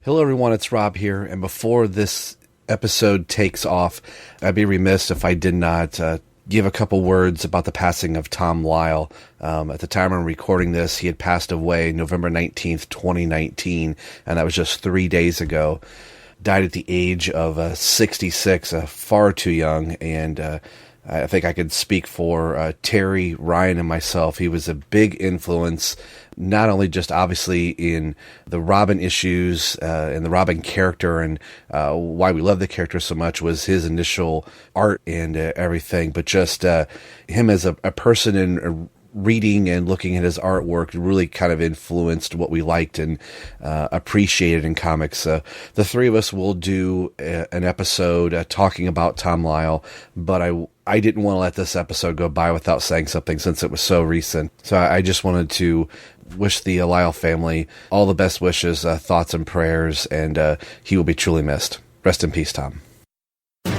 Hello, everyone. It's Rob here. And before this episode takes off, I'd be remiss if I did not give a couple words about the passing of Tom Lyle. At the time I'm recording this, he had passed away November 19th, 2019, and that was just 3 days ago. Died at the age of 66, far too young, and I think I could speak for Terry, Ryan, and myself. He was a big influence, not only just obviously in the Robin issues and the Robin character, and why we love the character so much was his initial art and everything, but just him as a person and reading and looking at his artwork really kind of influenced what we liked and appreciated in comics. The three of us will do an episode talking about Tom Lyle, but I didn't want to let this episode go by without saying something since it was so recent. So I just wanted to wish the Lyle family all the best wishes, thoughts, and prayers, and he will be truly missed. Rest in peace, Tom.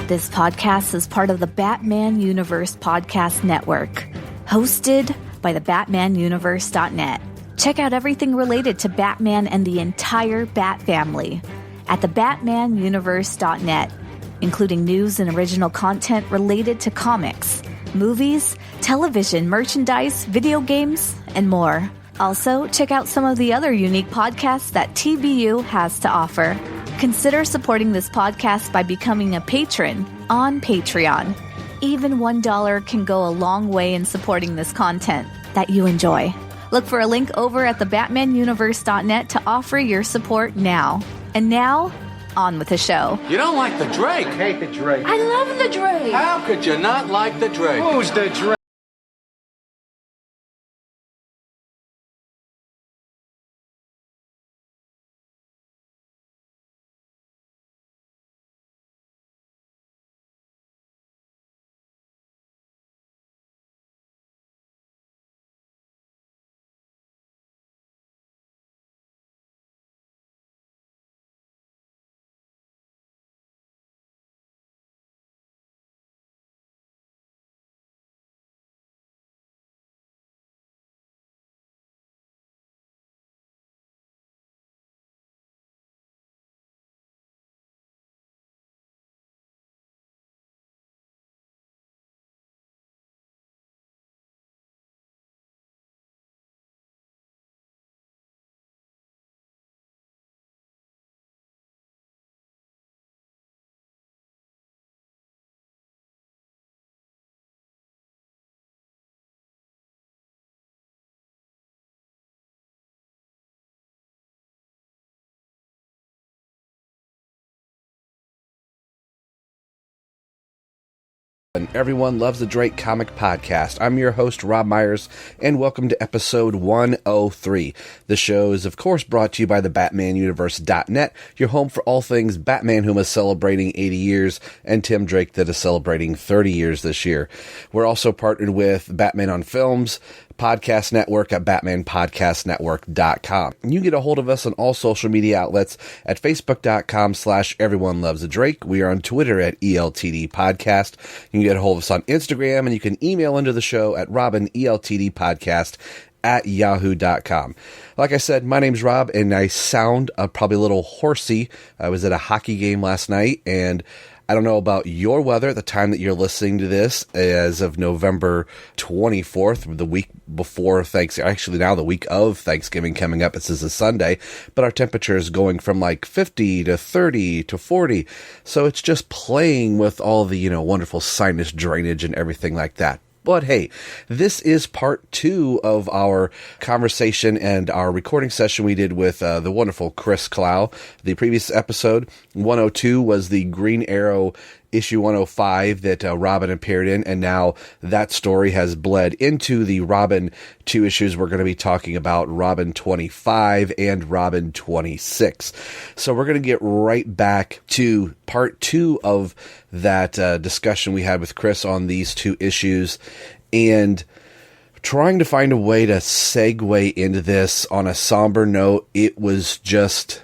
This podcast is part of the Batman Universe Podcast Network, hosted by the BatmanUniverse.net. Check out everything related to Batman and the entire Bat family at the BatmanUniverse.net, including news and original content related to comics, movies, television, merchandise, video games, and more. Also, check out some of the other unique podcasts that TBU has to offer. Consider supporting this podcast by becoming a patron on Patreon. Even $1 can go a long way in supporting this content that you enjoy. Look for a link over at the BatmanUniverse.net to offer your support now. And now, on with the show. You don't like the Drake? Hate the Drake. I love the Drake. How could you not like the Drake? Who's the Drake? And everyone loves the Drake Comic Podcast. I'm your host, Rob Myers, and welcome to episode 103. The show is, of course, brought to you by the BatmanUniverse.net, your home for all things Batman, whom is celebrating 80 years, and Tim Drake, that is celebrating 30 years this year. We're also partnered with Batman on Films Podcast Network at BatmanPodcastNetwork.com. You can get a hold of us on all social media outlets at Facebook.com/EveryoneLovesADrake. We are on Twitter at ELTD Podcast. You can get a hold of us on Instagram, and you can email into the show at RobinELTDPodcast@yahoo.com. Like I said, my name's Rob, and I sound probably a little horsey. I was at a hockey game last night, and I don't know about your weather at the time that you're listening to this as of November 24th, the week before Thanksgiving, actually now the week of Thanksgiving coming up. This is a Sunday, but our temperature is going from like 50 to 30 to 40. So it's just playing with all the, wonderful sinus drainage and everything like that. But hey, this is part 2 of our conversation and our recording session we did with the wonderful Chris Clow. The previous episode, 102, was the Green Arrow issue 105 that Robin appeared in, and now that story has bled into the Robin 2 issues. We're going to be talking about Robin 25 and Robin 26. So we're going to get right back to part 2 of that discussion we had with Chris on these 2 issues, and trying to find a way to segue into this on a somber note. It was just...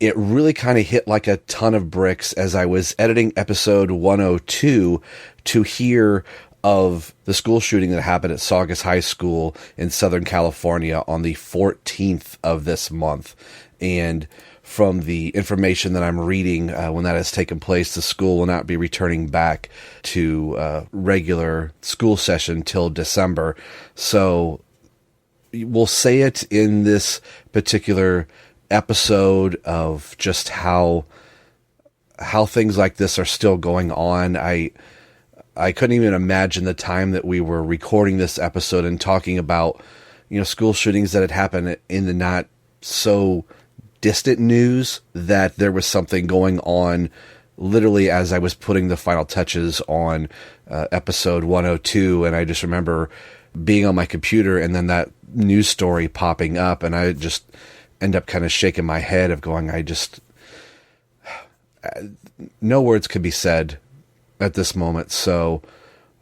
it really kind of hit like a ton of bricks as I was editing episode 102 to hear of the school shooting that happened at Saugus High School in Southern California on the 14th of this month. And from the information that I'm reading, when that has taken place, the school will not be returning back to regular school session till December. So we'll say it in this particular episode of just how things like this are still going on. I couldn't even imagine the time that we were recording this episode and talking about, school shootings that had happened in the not so distant news, that there was something going on literally as I was putting the final touches on episode 102. And I just remember being on my computer and then that news story popping up, and I just end up kind of shaking my head of going, no words could be said at this moment. So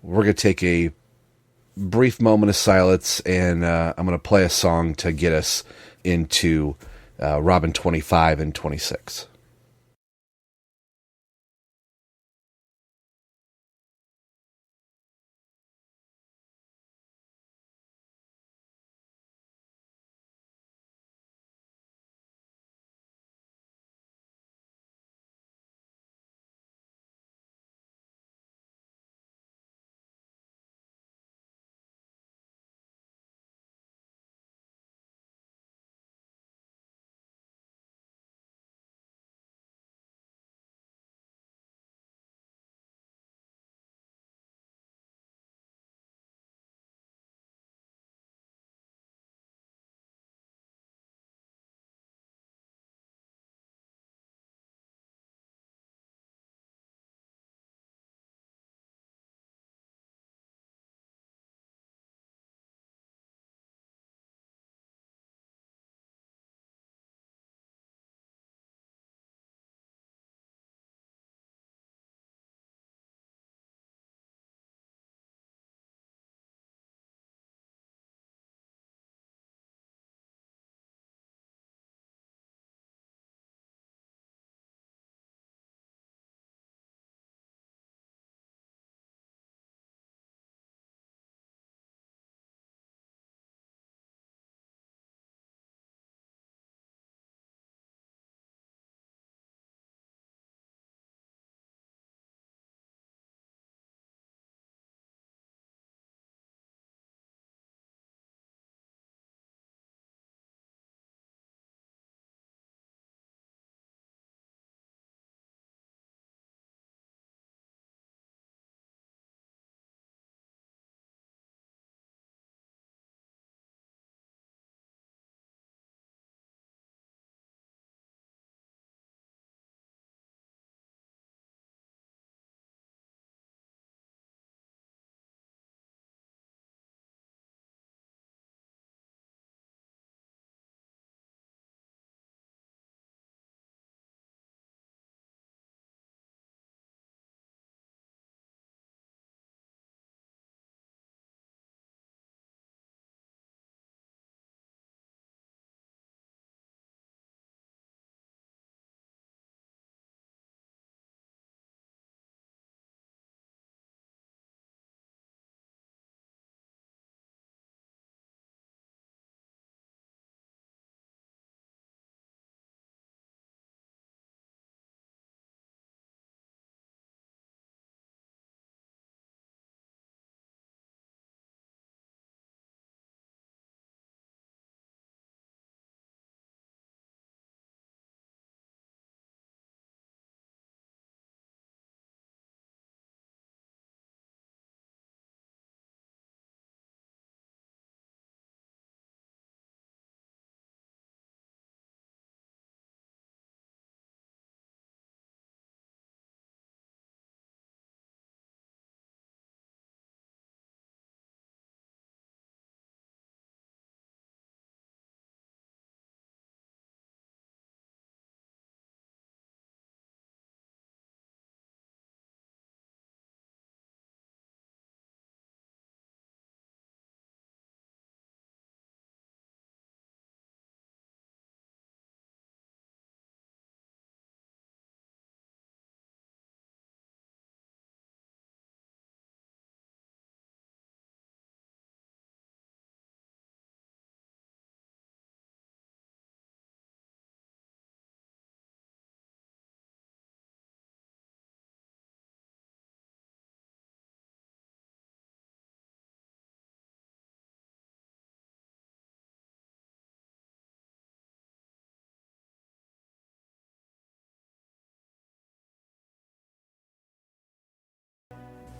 we're going to take a brief moment of silence, and I'm going to play a song to get us into Robin 25 and 26.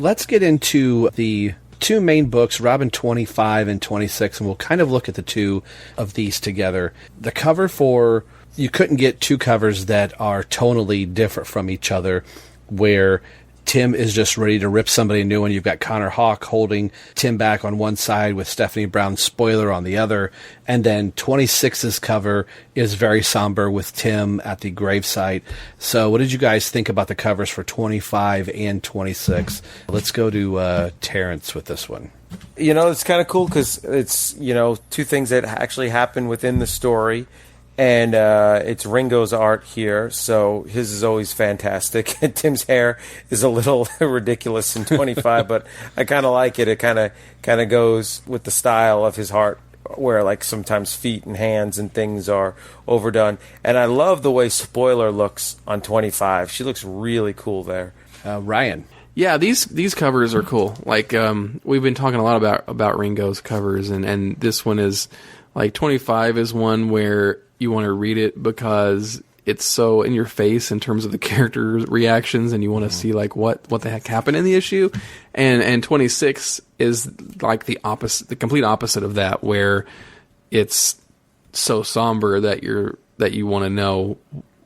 let's get into the two main books, Robin 25 and 26, and we'll kind of look at the two of these together. The cover for, you couldn't get two covers that are tonally different from each other, where Tim is just ready to rip somebody new, and you've got Connor Hawke holding Tim back on one side with Stephanie Brown's spoiler on the other. And then 26's cover is very somber with Tim at the gravesite. So what did you guys think about the covers for 25 and 26? Let's go to Terrence with this one. It's kind of cool because it's, two things that actually happen within the story. And it's Ringo's art here, so his is always fantastic. And Tim's hair is a little ridiculous in 25, but I kind of like it. It kind of goes with the style of his art, where like sometimes feet and hands and things are overdone. And I love the way Spoiler looks on 25. She looks really cool there. Ryan. Yeah, these covers are cool. Like we've been talking a lot about Ringo's covers, and this one is like 25 is one where you want to read it because it's so in your face in terms of the character reactions, and you want to see like what the heck happened in the issue. And 26 is like the complete opposite of that, where it's so somber that you want to know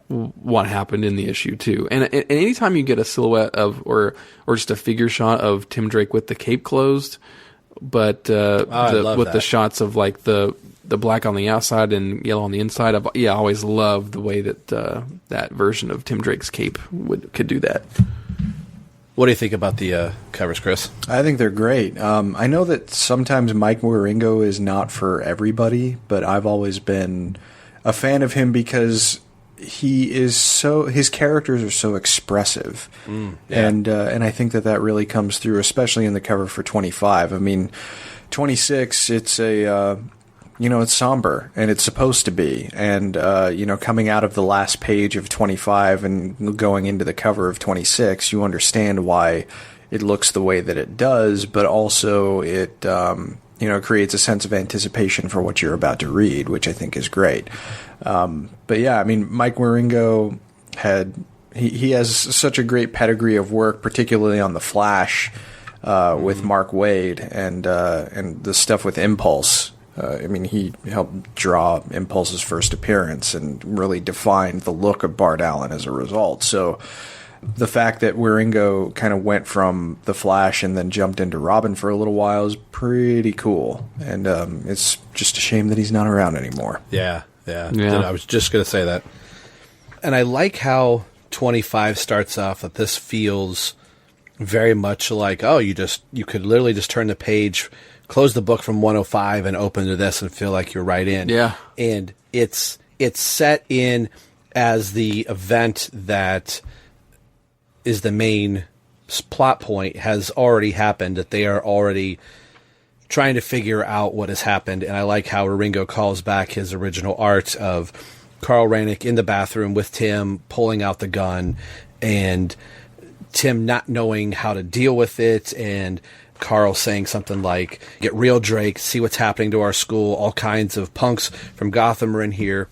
what happened in the issue too. And anytime you get a silhouette of or just a figure shot of Tim Drake with the cape closed, but the shots of like the black on the outside and yellow on the inside. I always loved the way that that version of Tim Drake's cape could do that. What do you think about the covers, Chris? I think they're great. I know that sometimes Mike Wieringo is not for everybody, but I've always been a fan of him because his characters are so expressive. And I think that really comes through, especially in the cover for 25. I mean, 26, it's it's somber, and it's supposed to be. And, coming out of the last page of 25 and going into the cover of 26, you understand why it looks the way that it does, but also it, creates a sense of anticipation for what you're about to read, which I think is great. But yeah, I mean, Mike Wieringo he has such a great pedigree of work, particularly on The Flash, with Mark Waid and the stuff with Impulse. He helped draw Impulse's first appearance and really defined the look of Bart Allen as a result. So the fact that Wieringo kind of went from The Flash and then jumped into Robin for a little while is pretty cool. And it's just a shame that he's not around anymore. Yeah. I was just going to say that. And I like how 25 starts off that this feels very much like, you could literally just turn the page, close the book from 105 and open to this and feel like you're right in. Yeah. And it's set in as the event that is the main plot point has already happened, that they are already trying to figure out what has happened. And I like how Wieringo calls back his original art of Carl Rannick in the bathroom with Tim pulling out the gun and Tim not knowing how to deal with it, and Carl saying something like, "Get real, Drake, see what's happening to our school, all kinds of punks from Gotham are in here,"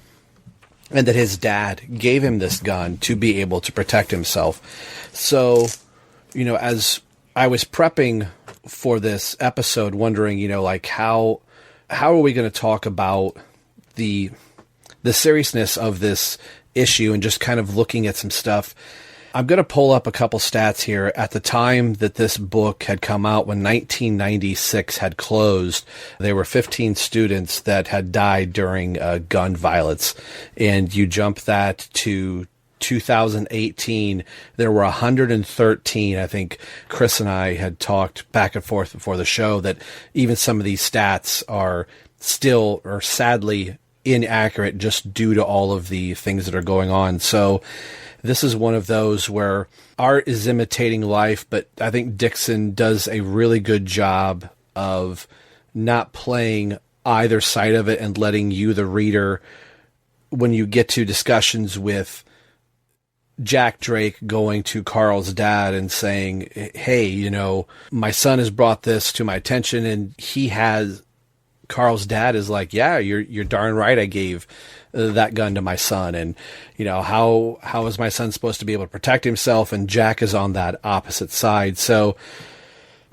and that his dad gave him this gun to be able to protect himself. So, as I was prepping for this episode, wondering, how are we going to talk about the seriousness of this issue, and just kind of looking at some stuff. I'm going to pull up a couple stats here. At the time that this book had come out, when 1996 had closed, there were 15 students that had died during gun violence. And you jump that to 2018, there were 113. I think Chris and I had talked back and forth before the show that even some of these stats are still, or sadly, inaccurate just due to all of the things that are going on. So this is one of those where art is imitating life, but I think Dixon does a really good job of not playing either side of it and letting you, the reader, when you get to discussions with Jack Drake going to Carl's dad and saying, "Hey, my son has brought this to my attention," and Carl's dad is like, "Yeah, you're darn right. I gave that gun to my son, and how is my son supposed to be able to protect himself?" And Jack is on that opposite side. So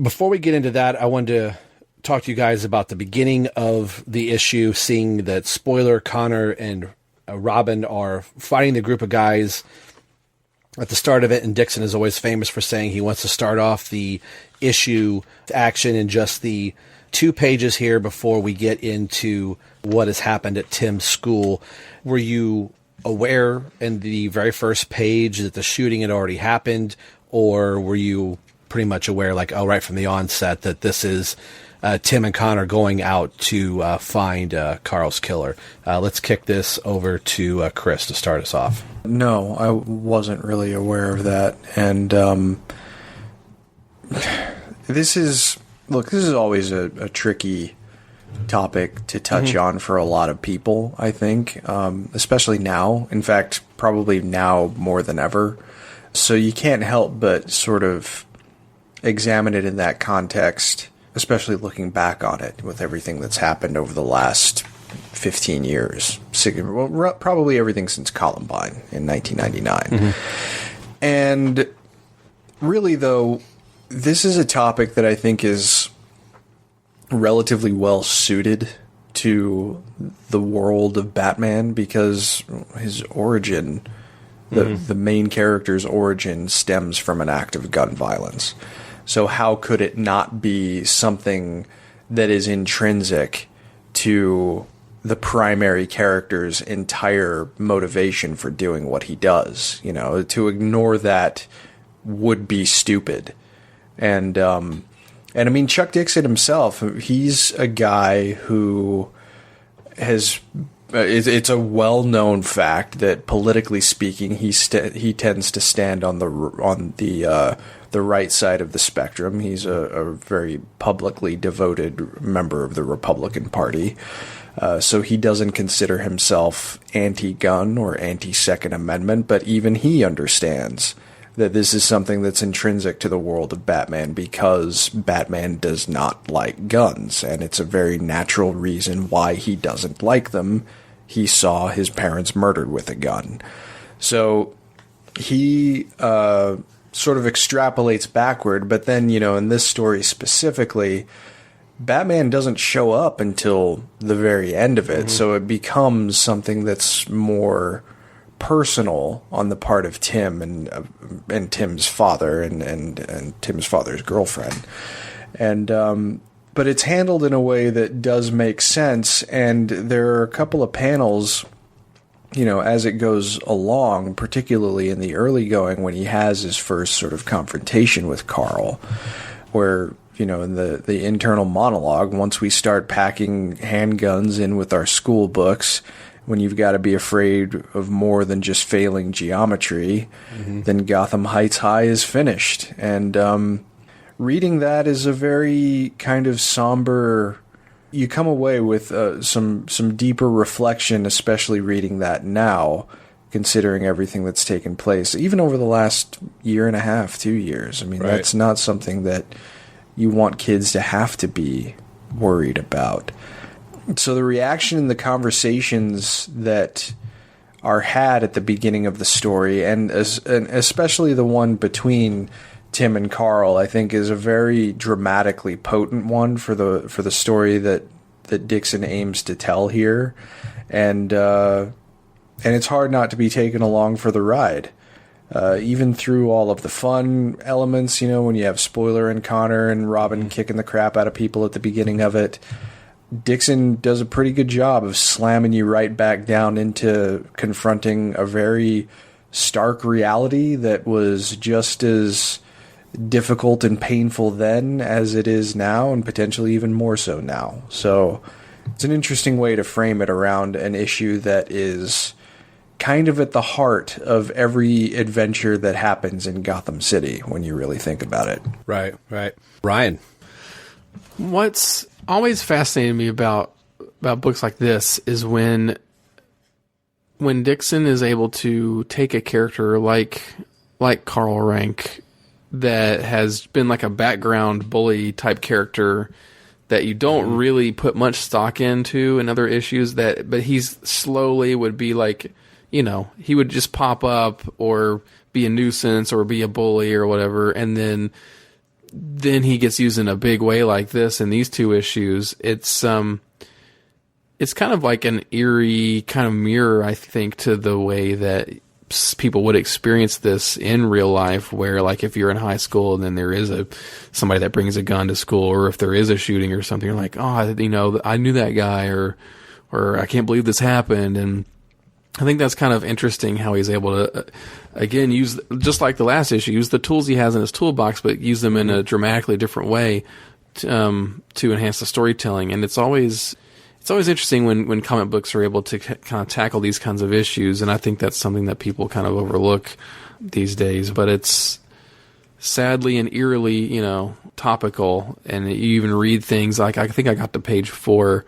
Before we get into that, I wanted to talk to you guys about the beginning of the issue, seeing that Spoiler, Connor, and Robin are fighting the group of guys at the start of it, and Dixon is always famous for saying he wants to start off the issue action in just the 2 pages here before we get into what has happened at Tim's school. Were you aware in the very first page that the shooting had already happened, or were you pretty much aware, like, oh, right from the onset, that this is Tim and Connor going out to find Carl's killer? Let's kick this over to Chris to start us off. No, I wasn't really aware of that. And this is always a tricky topic to touch on for a lot of people, I think, especially now. In fact, probably now more than ever. So you can't help but sort of examine it in that context, especially looking back on it with everything that's happened over the last 15 years. Well, probably everything since Columbine in 1999. And really, though, this is a topic that I think is relatively well suited to the world of Batman, because his origin, the main character's origin, stems from an act of gun violence. So how could it not be something that is intrinsic to the primary character's entire motivation for doing what he does? You know, to ignore that would be stupid. And I mean, Chuck Dixon himself, he's a guy who has... It's a well-known fact that, politically speaking, he tends to stand on the right side of the spectrum. He's a very publicly devoted member of the Republican Party, so he doesn't consider himself anti-gun or anti-Second Amendment, but even he understands that this is something that's intrinsic to the world of Batman, because Batman does not like guns, and it's a very natural reason why he doesn't like them. He saw his parents murdered with a gun. So he sort of extrapolates backward, but then, you know, in this story specifically, Batman doesn't show up until the very end of it, so it becomes something that's more personal on the part of Tim and Tim's father and Tim's father's girlfriend. And but it's handled in a way that does make sense, and there are a couple of panels, you know, as it goes along, particularly in the early going when he has his first sort of confrontation with Carl, where, you know, in the internal monologue, once we start packing handguns in with our school books, when you've got to be afraid of more than just failing geometry, then Gotham Heights High is finished. And reading that is a very kind of somber... You come away with some deeper reflection, especially reading that now, considering everything that's taken place, even over the last year and a half, 2 years. I mean, that's not something that you want kids to have to be worried about. So the reaction and the conversations that are had at the beginning of the story, and especially the one between Tim and Carl, I think is a very dramatically potent one for the story that Dixon aims to tell here, and it's hard not to be taken along for the ride, even through all of the fun elements. You know, when you have Spoiler and Connor and Robin kicking the crap out of people at the beginning of it, Dixon does a pretty good job of slamming you right back down into confronting a very stark reality that was just as difficult and painful then as it is now, and potentially even more so now. So it's an interesting way to frame it around an issue that is kind of at the heart of every adventure that happens in Gotham City when you really think about it. Right. Ryan. What's always fascinated me about books like this is when Dixon is able to take a character like Carl Rank, that has been like a background bully type character that you don't really put much stock into in other issues, but he's slowly would be like, you know, he would just pop up or be a nuisance or be a bully or whatever, and then then he gets used in a big way like this in these two issues. It's kind of like an eerie kind of mirror, I think, to the way that people would experience this in real life, where like if you're in high school and then there is somebody that brings a gun to school, or if there is a shooting or something, you're like, oh, I knew that guy, or I can't believe this happened. And I think that's kind of interesting how he's able to, again, use, just like the last issue, use the tools he has in his toolbox, but use them in a dramatically different way to enhance the storytelling. And it's always interesting when comic books are able to kind of tackle these kinds of issues, and I think that's something that people kind of overlook these days. But it's sadly and eerily, topical, and you even read things like, I think I got to page 4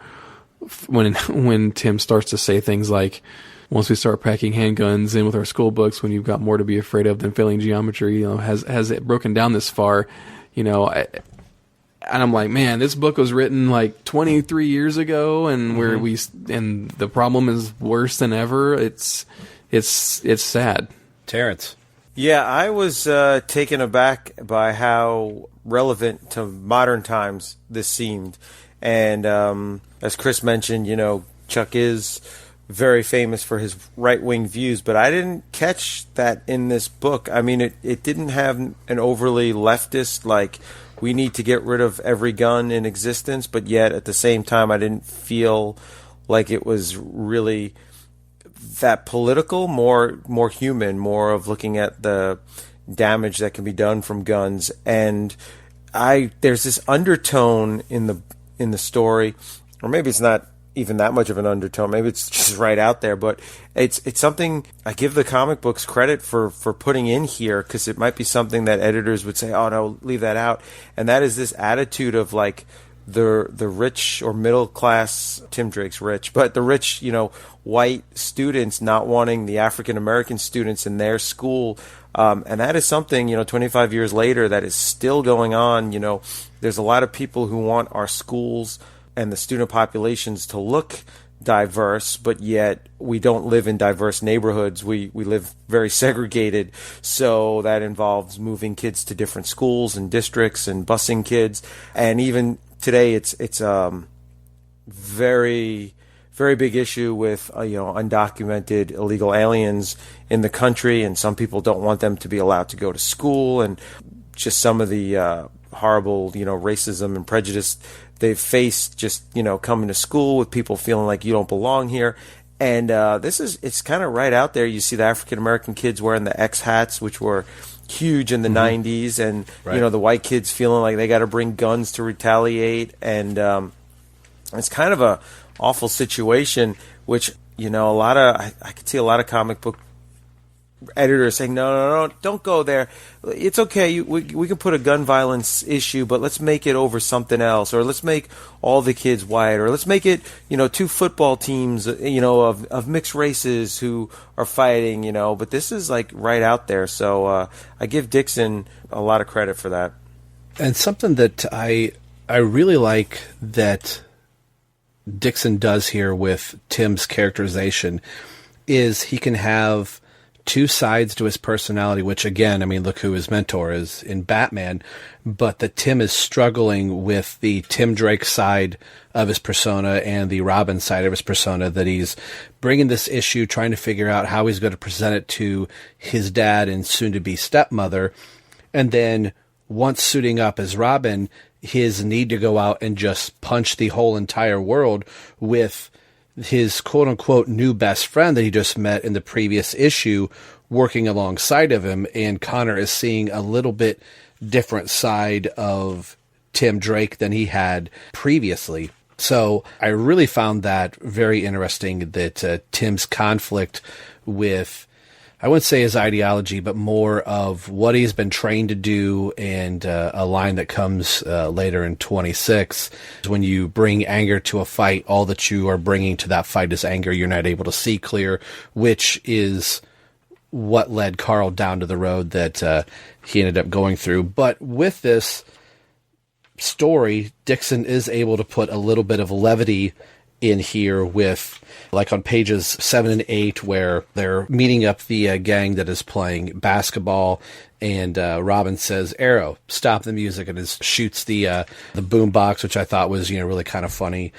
when Tim starts to say things like, once we start packing handguns in with our school books, when you've got more to be afraid of than failing geometry, has it broken down this far, and I'm like, man, this book was written like 23 years ago, and and the problem is worse than ever. It's sad. Terrence. Yeah, I was taken aback by how relevant to modern times this seemed. And as Chris mentioned, Chuck is very famous for his right-wing views, but I didn't catch that in this book. I mean, it didn't have an overly leftist, like, we need to get rid of every gun in existence, but yet at the same time I didn't feel like it was really that political, more human, more of looking at the damage that can be done from guns. And there's this undertone in the story, or maybe it's not even that much of an undertone, maybe it's just right out there, but it's something I give the comic books credit for putting in here, because it might be something that editors would say, oh no, leave that out. And that is this attitude of like the rich or middle class, Tim Drake's rich, but the rich, white students not wanting the African American students in their school. And that is something, 25 years later, that is still going on. There's a lot of people who want our schools and the student populations to look diverse, but yet we don't live in diverse neighborhoods. We live very segregated. So that involves moving kids to different schools and districts and busing kids. And even today, it's very, very big issue with undocumented illegal aliens in the country, and some people don't want them to be allowed to go to school, and just some of the horrible racism and prejudice they've faced just coming to school, with people feeling like you don't belong here. And it's kind of right out there. You see the African American kids wearing the X hats, which were huge in the 90s, and right. The white kids feeling like they got to bring guns to retaliate. And it's kind of a awful situation, which I could see a lot of comic book editors saying, no, don't go there. It's okay. We can put a gun violence issue, but let's make it over something else, or let's make all the kids white, or let's make it, two football teams, of mixed races who are fighting, but this is like right out there. So I give Dixon a lot of credit for that. And something that I really like that Dixon does here with Tim's characterization is he can have two sides to his personality, which again, look who his mentor is in Batman, but that Tim is struggling with the Tim Drake side of his persona and the Robin side of his persona, that he's bringing this issue, trying to figure out how he's going to present it to his dad and soon-to-be stepmother. And then once suiting up as Robin, his need to go out and just punch the whole entire world with his quote-unquote new best friend that he just met in the previous issue working alongside of him. And Connor is seeing a little bit different side of Tim Drake than he had previously. So I really found that very interesting, that Tim's conflict with, I wouldn't say his ideology, but more of what he's been trained to do, and a line that comes later in 26. When you bring anger to a fight, all that you are bringing to that fight is anger. You're not able to see clear, which is what led Carl down to the road that he ended up going through. But with this story, Dixon is able to put a little bit of levity in here with, like on pages 7 and 8, where they're meeting up the gang that is playing basketball, and Robin says, "Arrow, stop the music," and shoots the boom box, which I thought was really kind of funny,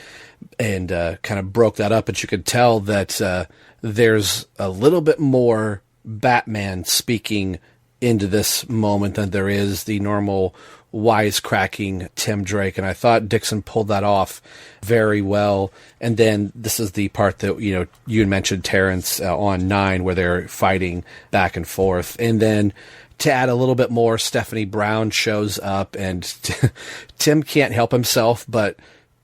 and kind of broke that up. But you could tell that there's a little bit more Batman speaking into this moment than there is the normal wisecracking Tim Drake, and I thought Dixon pulled that off very well. And then this is the part that you had mentioned, Terrence, on 9, where they're fighting back and forth, and then to add a little bit more, Stephanie Brown shows up, and Tim can't help himself, but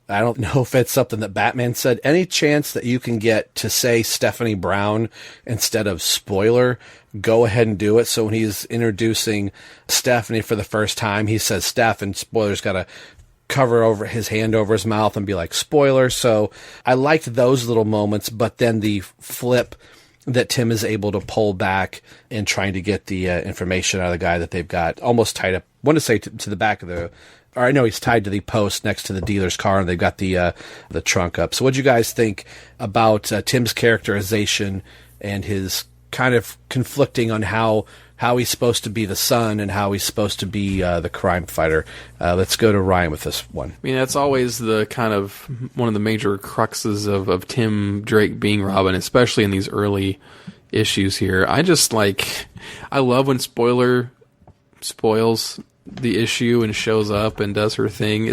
I don't know if it's something that Batman said. Any chance that you can get to say Stephanie Brown instead of spoiler, go ahead and do it. So when he's introducing Stephanie for the first time, he says Steph, and spoiler's got to cover over his hand over his mouth and be like, spoiler. So I liked those little moments, but then the flip that Tim is able to pull back and trying to get the information out of the guy that they've got almost tied up. I want to say to the back of the, or I know he's tied to the post next to the dealer's car, and they've got the trunk up. So what do you guys think about Tim's characterization and his kind of conflicting on how he's supposed to be the son and how he's supposed to be the crime fighter? Let's go to Ryan with this one. I mean, that's always the kind of one of the major cruxes of Tim Drake being Robin, especially in these early issues here. I love when spoiler spoils the issue and shows up and does her thing.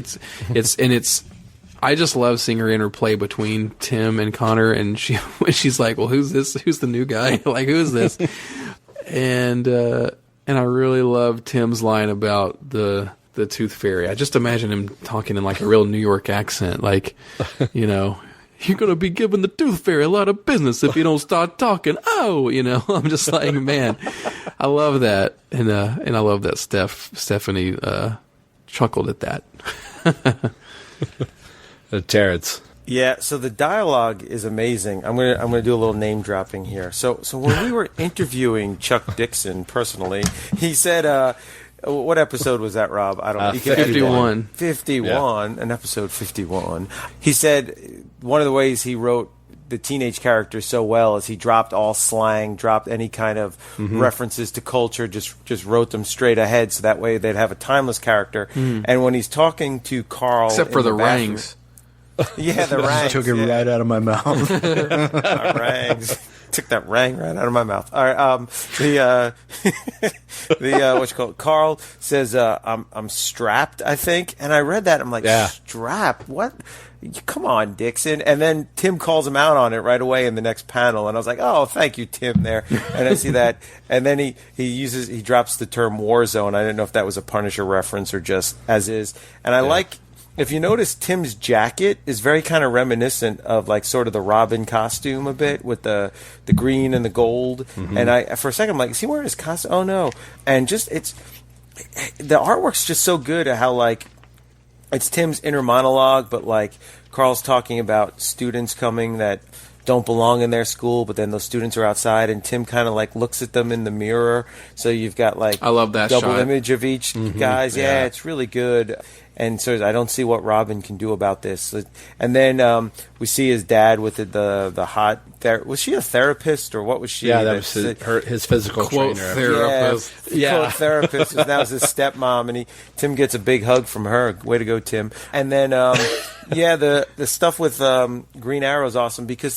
I just love seeing her interplay between Tim and Connor, and she's like, well, who's this? Who's the new guy? Like, who's this? And I really love Tim's line about the Tooth Fairy. I just imagine him talking in like a real New York accent, like, you're going to be giving the Tooth Fairy a lot of business if you don't start talking. Oh, I'm just like, man, I love that. And I love that Stephanie chuckled at that. Terrence. Yeah, so the dialogue is amazing. I'm gonna do a little name dropping here. So when we were interviewing Chuck Dixon personally, he said, what episode was that, Rob? I don't know. 51. 51, an episode 51. He said one of the ways he wrote the teenage characters so well is he dropped all slang, dropped any kind of references to culture, just wrote them straight ahead, so that way they'd have a timeless character. And when he's talking to Carl, except for the rangs. Yeah, the rangs. Took it right out of my mouth. Rangs. Took that rang right out of my mouth. All right. What you call it? Carl says, "I'm strapped," I think, and I read that. I'm like, strapped? What? Come on, Dixon. And then Tim calls him out on it right away in the next panel, and I was like, oh, thank you, Tim. There, and I see that, and then he drops the term war zone. I didn't know if that was a Punisher reference or just as is, and I like. If you notice, Tim's jacket is very kind of reminiscent of like sort of the Robin costume a bit, with the green and the gold. And for a second I'm like, is he wearing his costume? Oh no! And just the artwork's just so good at how like it's Tim's inner monologue, but like Carl's talking about students coming that don't belong in their school, but then those students are outside, and Tim kind of like looks at them in the mirror. So you've got like I love that double shot. image of each guys. Yeah, it's really good. And so I don't see what Robin can do about this. And then we see his dad with the hot. Was she a therapist or what was she? Yeah, that was his physical quote trainer. Therapist. Yeah, quote therapist. That was his stepmom, and Tim gets a big hug from her. Way to go, Tim. And then the stuff with Green Arrow is awesome, because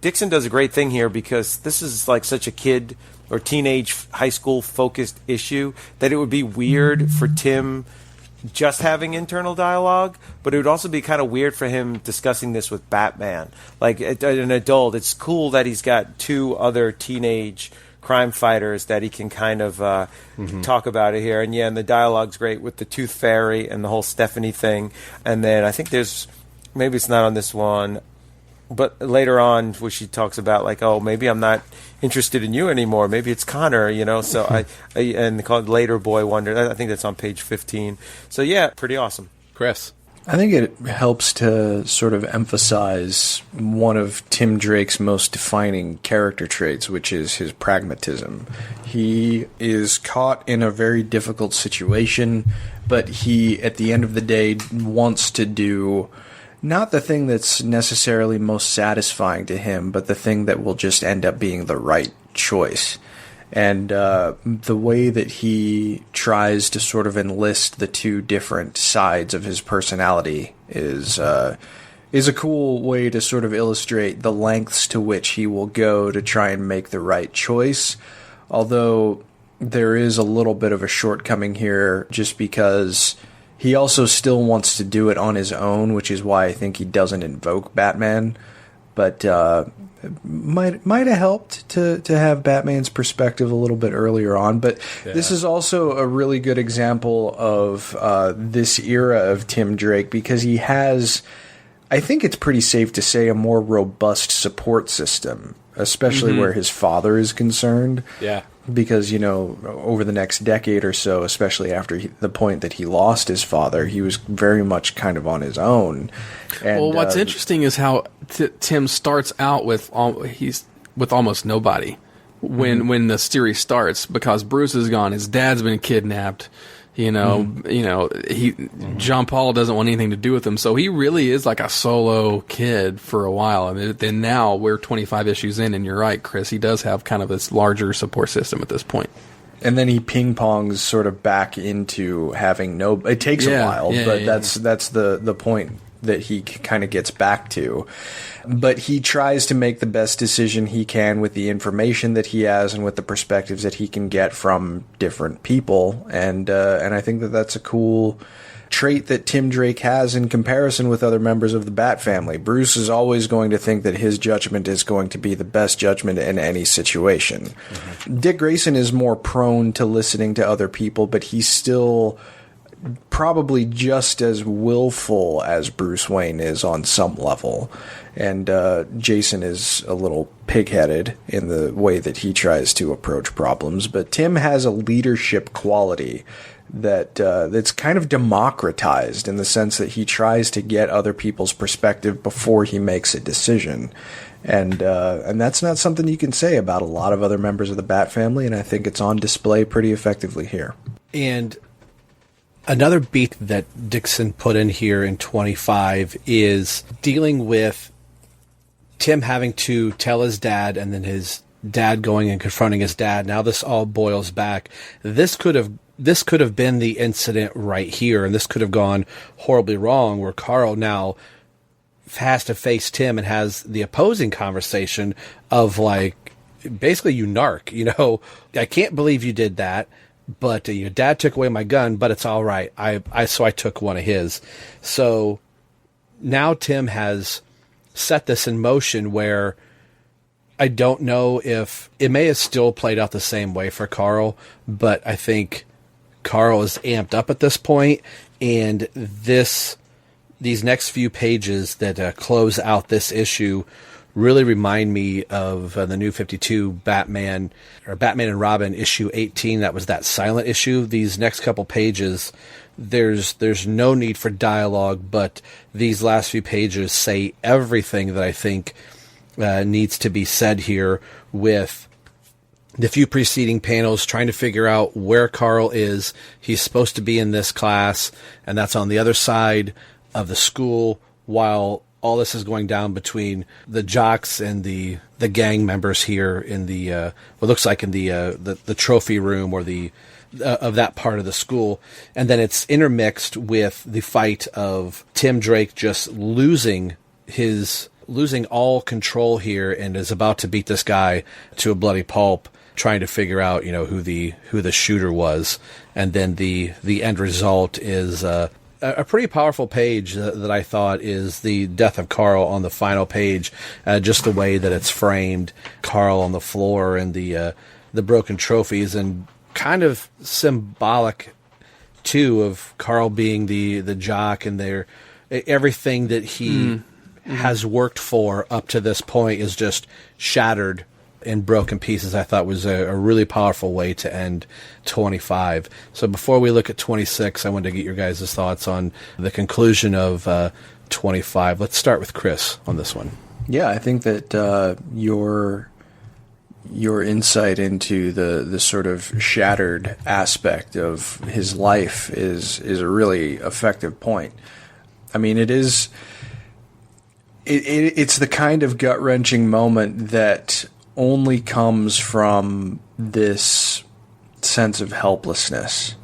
Dixon does a great thing here, because this is like such a kid or teenage high school focused issue that it would be weird for Tim just having internal dialogue, but it would also be kind of weird for him discussing this with Batman. Like an adult, it's cool that he's got two other teenage crime fighters that he can kind of talk about it here. And the dialogue's great with the Tooth Fairy and the whole Stephanie thing. And then I think maybe it's not on this one, but later on where she talks about like, oh, maybe I'm not interested in you anymore. Maybe it's Connor, So and they call it Later Boy Wonder. I think that's on page 15. So yeah, pretty awesome. Chris. I think it helps to sort of emphasize one of Tim Drake's most defining character traits, which is his pragmatism. He is caught in a very difficult situation, but he, at the end of the day, wants to do not the thing that's necessarily most satisfying to him, but the thing that will just end up being the right choice. And the way that he tries to sort of enlist the two different sides of his personality is a cool way to sort of illustrate the lengths to which he will go to try and make the right choice. Although there is a little bit of a shortcoming here just because he also still wants to do it on his own, which is why I think he doesn't invoke Batman. But might have helped to have Batman's perspective a little bit earlier on. But this is also a really good example of this era of Tim Drake because he has, I think it's pretty safe to say, a more robust support system, especially where his father is concerned. Yeah. Because, over the next decade or so, especially after the point that he lost his father, he was very much kind of on his own. And, well, what's interesting is how Tim starts out with almost nobody when the series starts because Bruce is gone, his dad's been kidnapped. John Paul doesn't want anything to do with him, so he really is like a solo kid for a while. And then now we're 25 issues in, and you're right, Chris. He does have kind of this larger support system at this point. And then he ping pongs sort of back into having no. It takes a while, but that's the point that he kind of gets back to. But he tries to make the best decision he can with the information that he has and with the perspectives that he can get from different people. And I think that that's a cool trait that Tim Drake has in comparison with other members of the Bat family. Bruce is always going to think that his judgment is going to be the best judgment in any situation. Dick Grayson is more prone to listening to other people, but he's still probably just as willful as Bruce Wayne is on some level. And Jason is a little pig-headed in the way that he tries to approach problems. But Tim has a leadership quality that's kind of democratized in the sense that he tries to get other people's perspective before he makes a decision. And that's not something you can say about a lot of other members of the Bat family, and I think it's on display pretty effectively here. And another beat that Dixon put in here in 25 is dealing with Tim having to tell his dad and then his dad going and confronting his dad. Now this all boils back. This could have been the incident right here, and this could have gone horribly wrong where Carl now has to face Tim and has the opposing conversation of like, basically, you narc, I can't believe you did that. But your dad took away my gun, but it's all right. So I took one of his. So now Tim has set this in motion where I don't know if it may have still played out the same way for Carl, but I think Carl is amped up at this point, and these next few pages that close out this issue really remind me of the New 52 Batman and Robin issue 18. That was that silent issue. These next couple pages, there's no need for dialogue, but these last few pages say everything that I think needs to be said here, with the few preceding panels trying to figure out where Carl is. He's supposed to be in this class, and that's on the other side of the school, while all this is going down between the jocks and the gang members here in the what looks like in the trophy room or the of that part of the school. And then it's intermixed with the fight of Tim Drake just losing all control here and is about to beat this guy to a bloody pulp, trying to figure out who the shooter was. And then the end result is a pretty powerful page that I thought is the death of Carl on the final page. Just the way that it's framed, Carl on the floor and the broken trophies, and kind of symbolic too of Carl being the jock and everything that he has worked for up to this point is just shattered in broken pieces. I thought was a really powerful way to end 25. So before we look at 26, I wanted to get your guys' thoughts on the conclusion of 25. Let's start with Chris on this one. Yeah, I think that your insight into the sort of shattered aspect of his life is a really effective point. I mean, it is it's the kind of gut-wrenching moment that only comes from this sense of helplessness.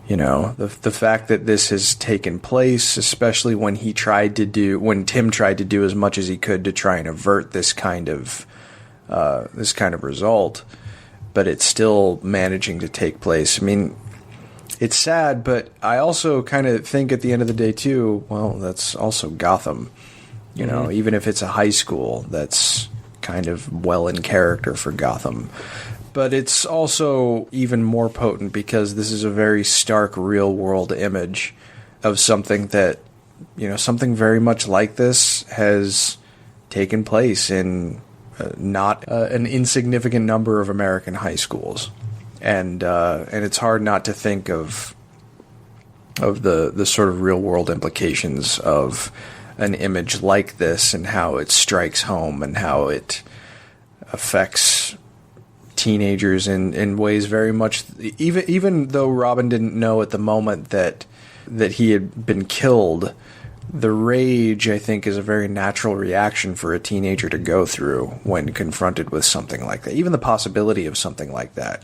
You know, the fact that this has taken place, especially when Tim tried to do as much as he could to try and avert this kind of result, but it's still managing to take place. I mean, it's sad, but I also kind of think at the end of the day too, well, that's also Gotham. You know, even if it's a high school, that's kind of well in character for Gotham. But it's also even more potent because this is a very stark real-world image of something that, you know, something very much like this has taken place in not an insignificant number of American high schools. And it's hard not to think of the sort of real-world implications of an image like this and how it strikes home and how it affects teenagers in ways very much, even though Robin didn't know at the moment that he had been killed, the rage, I think, is a very natural reaction for a teenager to go through when confronted with something like that. Even the possibility of something like that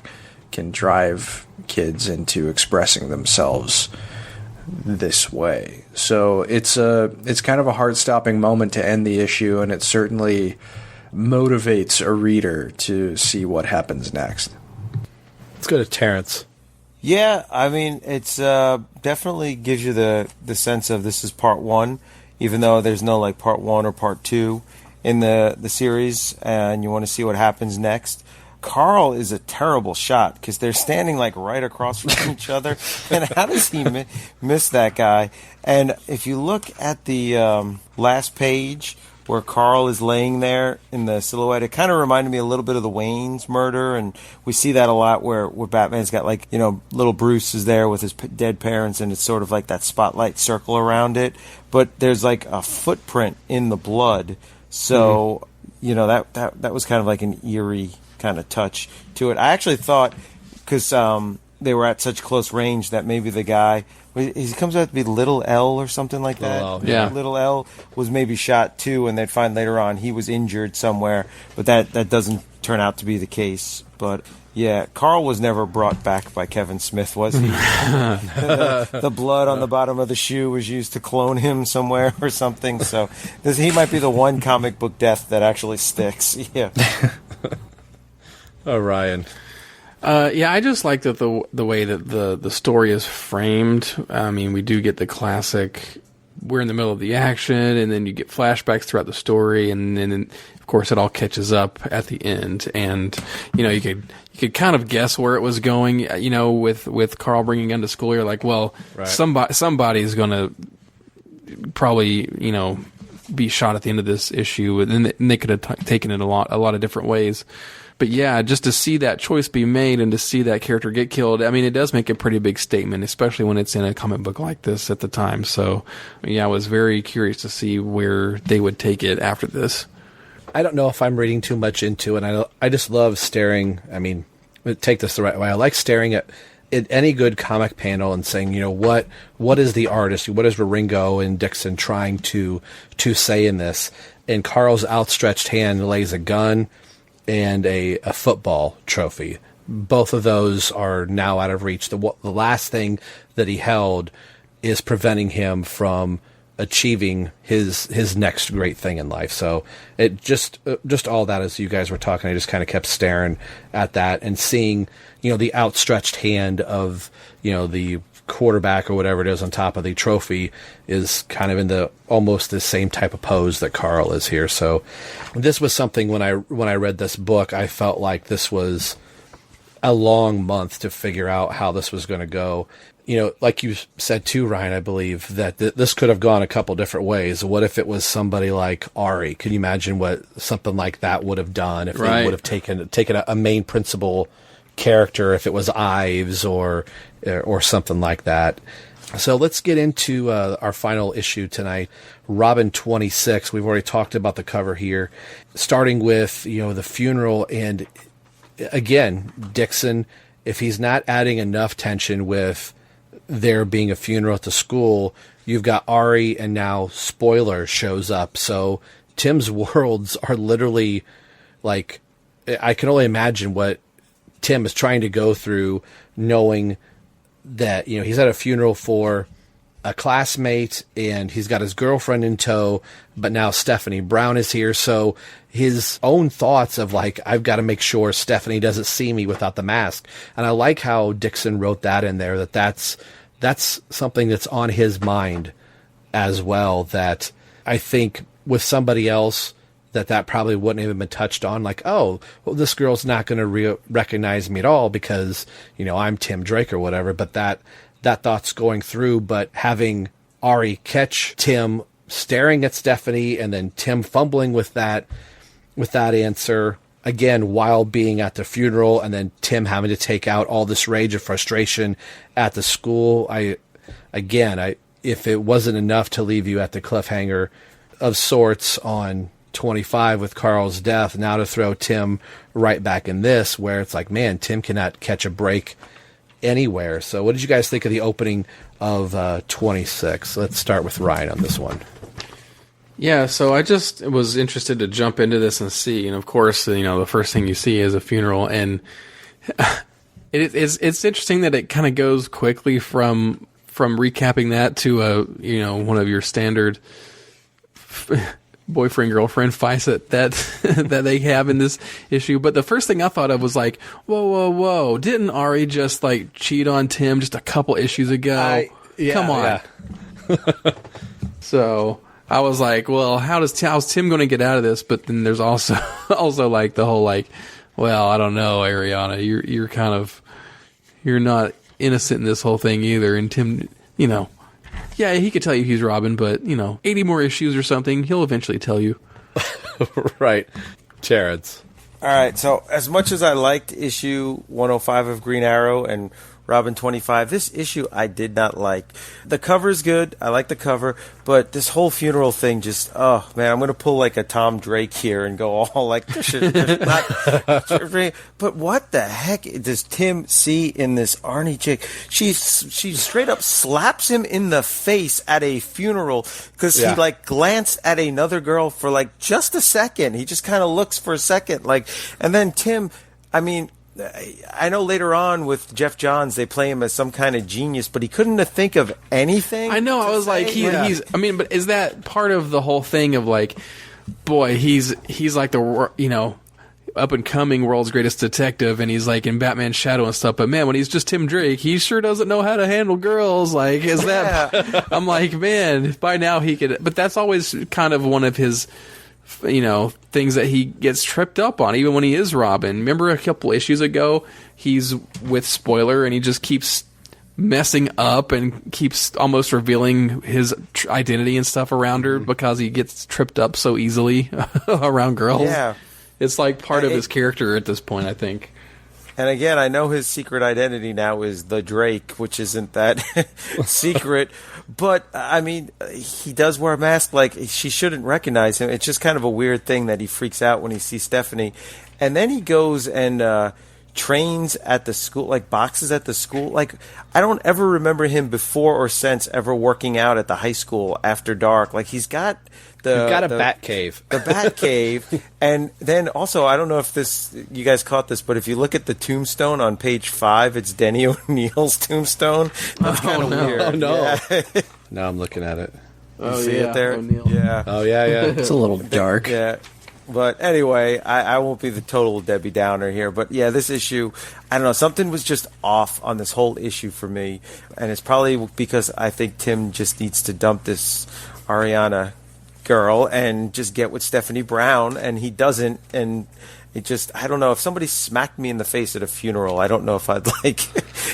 can drive kids into expressing themselves this way. So it's kind of a heart-stopping moment to end the issue, and it certainly motivates a reader to see what happens next. Let's go to Terrence. Yeah, I mean, it's definitely gives you the sense of this is part one, even though there's no like part one or part two in the series, and you want to see what happens next. Carl is a terrible shot because they're standing like right across from each other, and how does he miss that guy? And if you look at the last page where Carl is laying there in the silhouette, it kind of reminded me a little bit of the Wayne's murder, and we see that a lot where Batman's got like, you know, little Bruce is there with his dead parents, and it's sort of like that spotlight circle around it, but there's like a footprint in the blood, so you know that was kind of like an eerie kind of touch to it. I actually thought, because they were at such close range, that maybe the guy, he comes out to be Little L or something like that. Little L, yeah. Little L was maybe shot too, and they'd find later on he was injured somewhere, but that doesn't turn out to be the case. But yeah, Carl was never brought back by Kevin Smith, was he? The blood on the bottom of the shoe was used to clone him somewhere or something, so he might be the one comic book death that actually sticks. Yeah. Oh, Ryan. Yeah, I just like that the way that the story is framed. I mean, we do get the classic, we're in the middle of the action, and then you get flashbacks throughout the story, and then of course it all catches up at the end. And you know, you could kind of guess where it was going. You know, with Carl bringing gun to school, you're like, well, right. somebody's gonna probably, you know, be shot at the end of this issue, and they could have taken it a lot of different ways. But yeah, just to see that choice be made and to see that character get killed, I mean, it does make a pretty big statement, especially when it's in a comic book like this at the time. So, yeah, I was very curious to see where they would take it after this. I don't know if I'm reading too much into it. I just love staring. I mean, take this the right way. I like staring at any good comic panel and saying, you know, what is the artist, what is Ringo and Dixon trying to say in this? And Carl's outstretched hand lays a gun and a football trophy. Both of those are now out of reach. The last thing that he held is preventing him from achieving his next great thing in life. So it just all that, as you guys were talking, I just kind of kept staring at that and seeing, you know, the outstretched hand of, you know, the quarterback or whatever it is on top of the trophy is kind of in almost the same type of pose that Carl is here. So this was something when I read this book, I felt like this was a long month to figure out how this was going to go. You know, like you said too, Ryan, I believe that this could have gone a couple different ways. What if it was somebody like Ari? Can you imagine what something like that would have done if they would have taken a main principal character, if it was Ives or something like that. So let's get into our final issue tonight, Robin 26. We've already talked about the cover here, starting with, you know, the funeral. And again, Dixon, if he's not adding enough tension with there being a funeral at the school, you've got Ari, and now Spoiler shows up. So Tim's worlds are literally like, I can only imagine what Tim is trying to go through, knowing that, he's at a funeral for a classmate and he's got his girlfriend in tow, but now Stephanie Brown is here. So his own thoughts of like, I've got to make sure Stephanie doesn't see me without the mask. And I like how Dixon wrote that in there, that's something that's on his mind as well, that I think with somebody else that probably wouldn't have been touched on, like, oh, well, this girl's not going to recognize me at all because, I'm Tim Drake or whatever, but that thought's going through. But having Ari catch Tim staring at Stephanie and then Tim fumbling with that answer again while being at the funeral, and then Tim having to take out all this rage and frustration at the school. If it wasn't enough to leave you at the cliffhanger of sorts on 25 with Carl's death, now to throw Tim right back in this, where it's like, man, Tim cannot catch a break anywhere. So what did you guys think of the opening of 26? Let's start with Ryan on this one. Yeah, so I just was interested to jump into this and see, and of course, the first thing you see is a funeral, and it's interesting that it kind of goes quickly from recapping that to one of your standard boyfriend girlfriend fights that that they have in this issue. But the first thing I thought of was like, whoa, didn't Ari just like cheat on Tim just a couple issues ago? Come on. Yeah. So I was like, well, how's Tim going to get out of this? But then there's also like the whole like, well, I don't know, Ariana, you're not innocent in this whole thing either. And Tim, yeah, he could tell you he's Robin, but 80 more issues or something, he'll eventually tell you. Right, Terrence. All right, so as much as I liked issue 105 of Green Arrow and Robin 25, this issue I did not like. The cover's good. I like the cover, but this whole funeral thing just, oh man, I'm going to pull like a Tom Drake here and go all like, but what the heck does Tim see in this Arnie chick? She straight up slaps him in the face at a funeral because he like glanced at another girl for like just a second. He just kind of looks for a second, like, and then Tim, I mean, I know later on with Jeff Johns they play him as some kind of genius, but he couldn't think of anything. I know. I was like, he's. I mean, but is that part of the whole thing of like, boy, he's like the up and coming world's greatest detective, and he's like in Batman's shadow and stuff. But man, when he's just Tim Drake, he sure doesn't know how to handle girls. Like, is that? I'm like, man, by now he could. But that's always kind of one of his, things that he gets tripped up on, even when he is Robin. Remember a couple issues ago, he's with Spoiler, and he just keeps messing up and keeps almost revealing his identity and stuff around her because he gets tripped up so easily around girls. Yeah. It's like part of his character at this point, I think. And again, I know his secret identity now is the Drake, which isn't that secret. But, I mean, he does wear a mask. Like, she shouldn't recognize him. It's just kind of a weird thing that he freaks out when he sees Stephanie. And then he goes and trains at the school, like boxes at the school. Like, I don't ever remember him before or since ever working out at the high school after dark. Like, he's got a bat cave. The bat cave. And then also, I don't know if you guys caught this, but if you look at the tombstone on page 5, it's Denny O'Neil's tombstone. That's kind of weird. Oh, no. Yeah. Now I'm looking at it. You see it there? O'Neill. Yeah. Oh, yeah. It's a little dark. Yeah. But anyway, I won't be the total Debbie Downer here. But yeah, this issue, I don't know, something was just off on this whole issue for me. And it's probably because I think Tim just needs to dump this Ariana girl and just get with Stephanie Brown, and he doesn't. And it just, I don't know, if somebody smacked me in the face at a funeral, I don't know if I'd like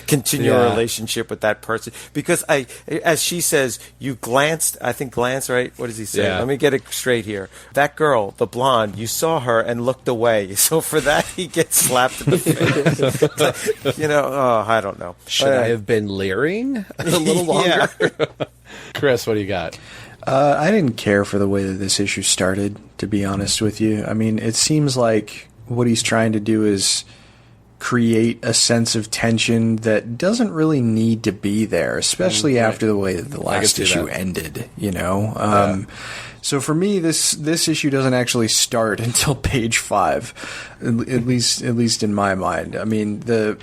continue a relationship with that person, because as she says, you glanced, I think glance, right? What does he say? Let me get it straight here. That girl, the blonde, you saw her and looked away. So for that, he gets slapped in the face. I don't know. Should I have been leering a little longer? Chris, what do you got? I didn't care for the way that this issue started, to be honest with you. I mean, it seems like what he's trying to do is create a sense of tension that doesn't really need to be there, especially after the way that the last issue ended, you know? So for me, this issue doesn't actually start until page 5, at least in my mind. I mean, the